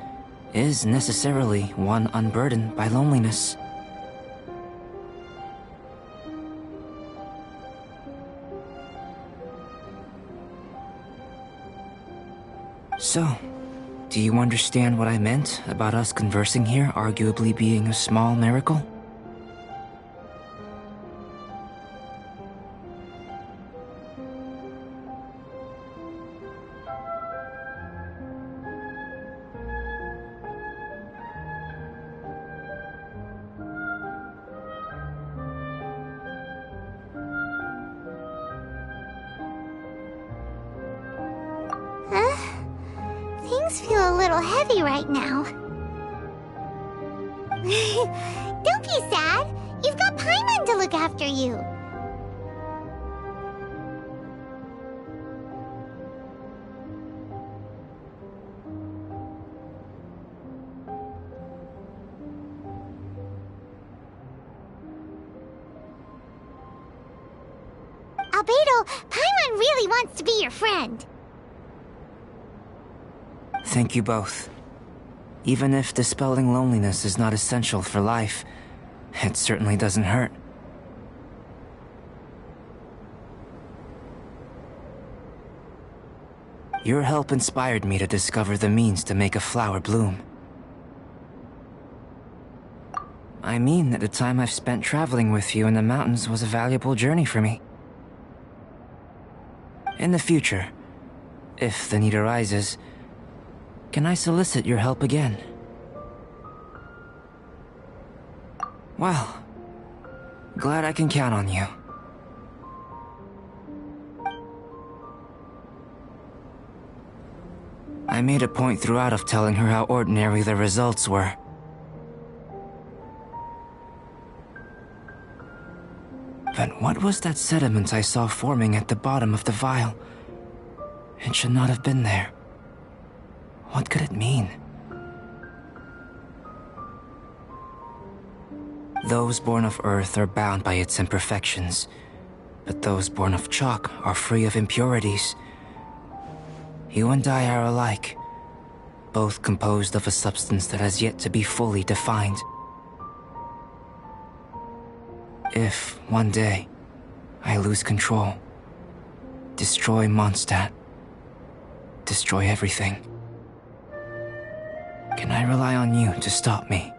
is necessarily one unburdened by loneliness. So, do you understand what I meant about us conversing here arguably being a small miracle? Things feel a little heavy right now. Don't be sad. You've got Paimon to look after you. Albedo, Paimon really wants to be your friend. Thank you both. Even if dispelling loneliness is not essential for life, it certainly doesn't hurt. Your help inspired me to discover the means to make a flower bloom. I mean that the time I've spent traveling with you in the mountains was a valuable journey for me. In the future, if the need arises, can I solicit your help again? Well, glad I can count on you. I made a point throughout of telling her how ordinary the results were. But what was that sediment I saw forming at the bottom of the vial? It should not have been there. What could it mean? Those born of Earth are bound by its imperfections, but those born of chalk are free of impurities. You and I are alike, both composed of a substance that has yet to be fully defined. If, one day, I lose control, destroy Mondstadt, destroy everything, can I rely on you to stop me?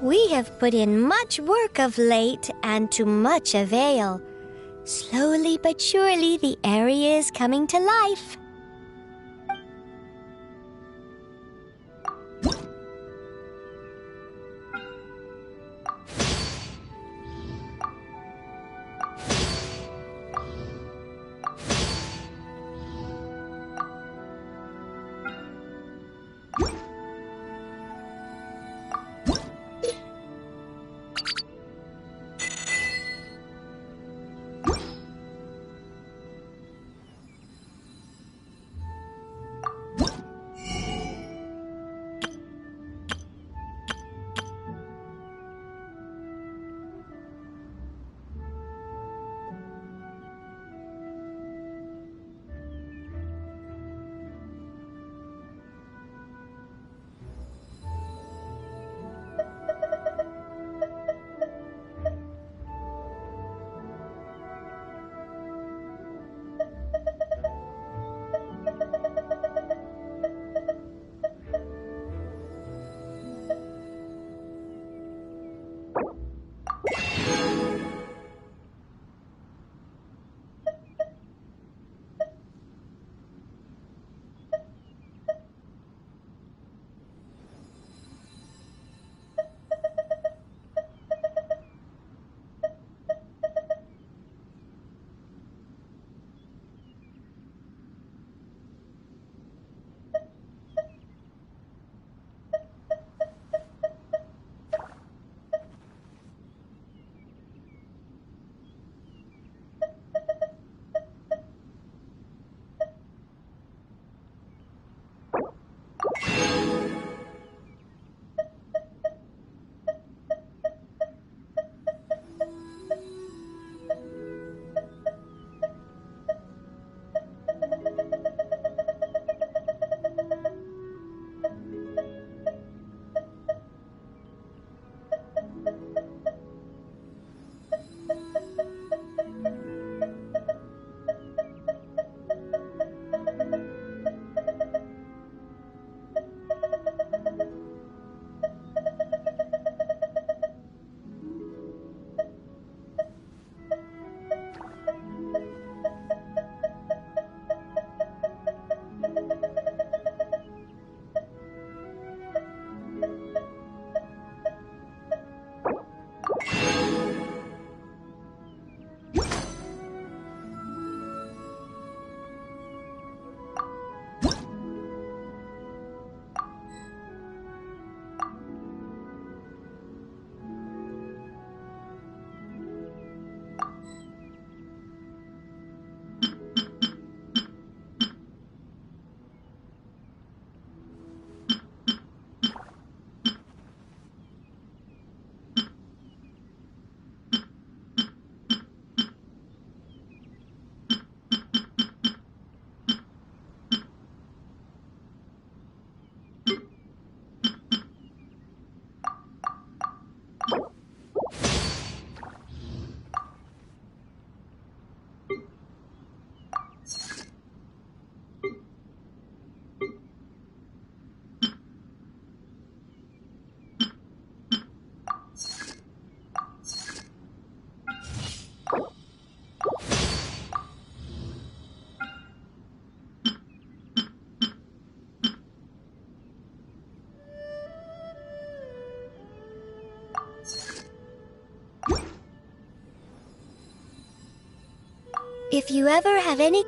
We have put in much work of late, and to much avail. Slowly but surely, the area is coming to life. If you ever have any...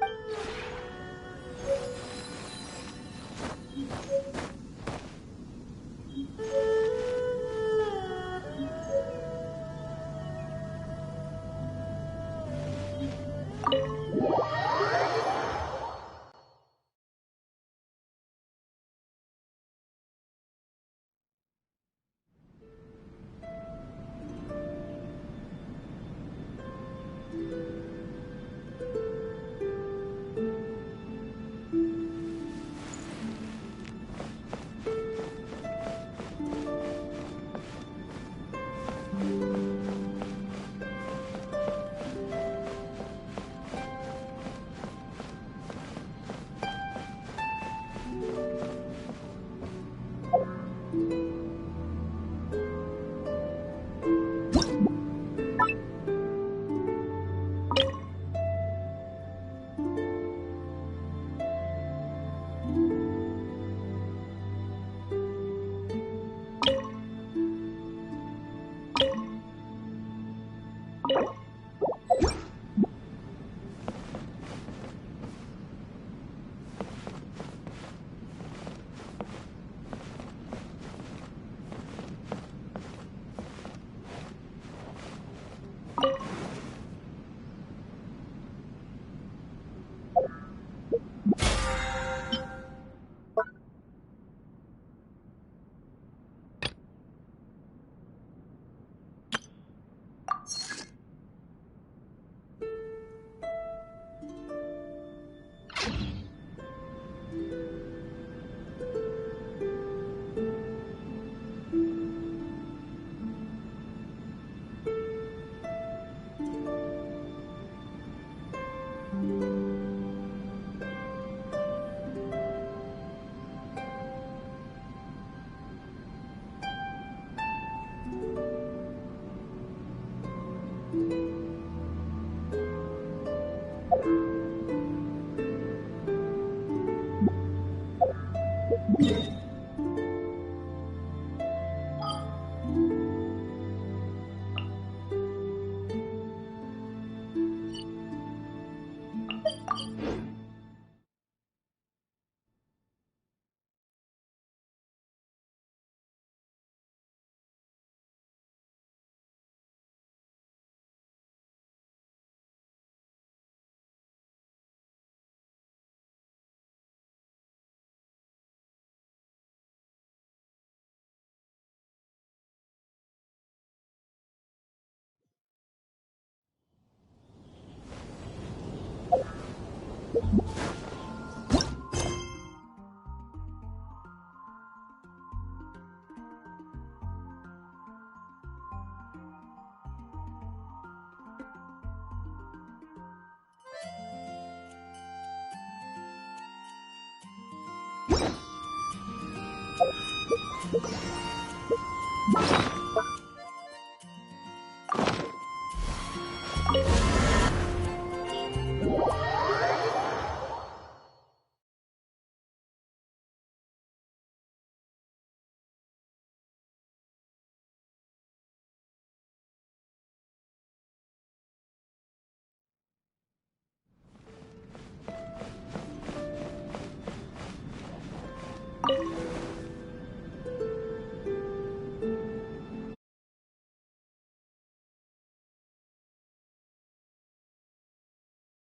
You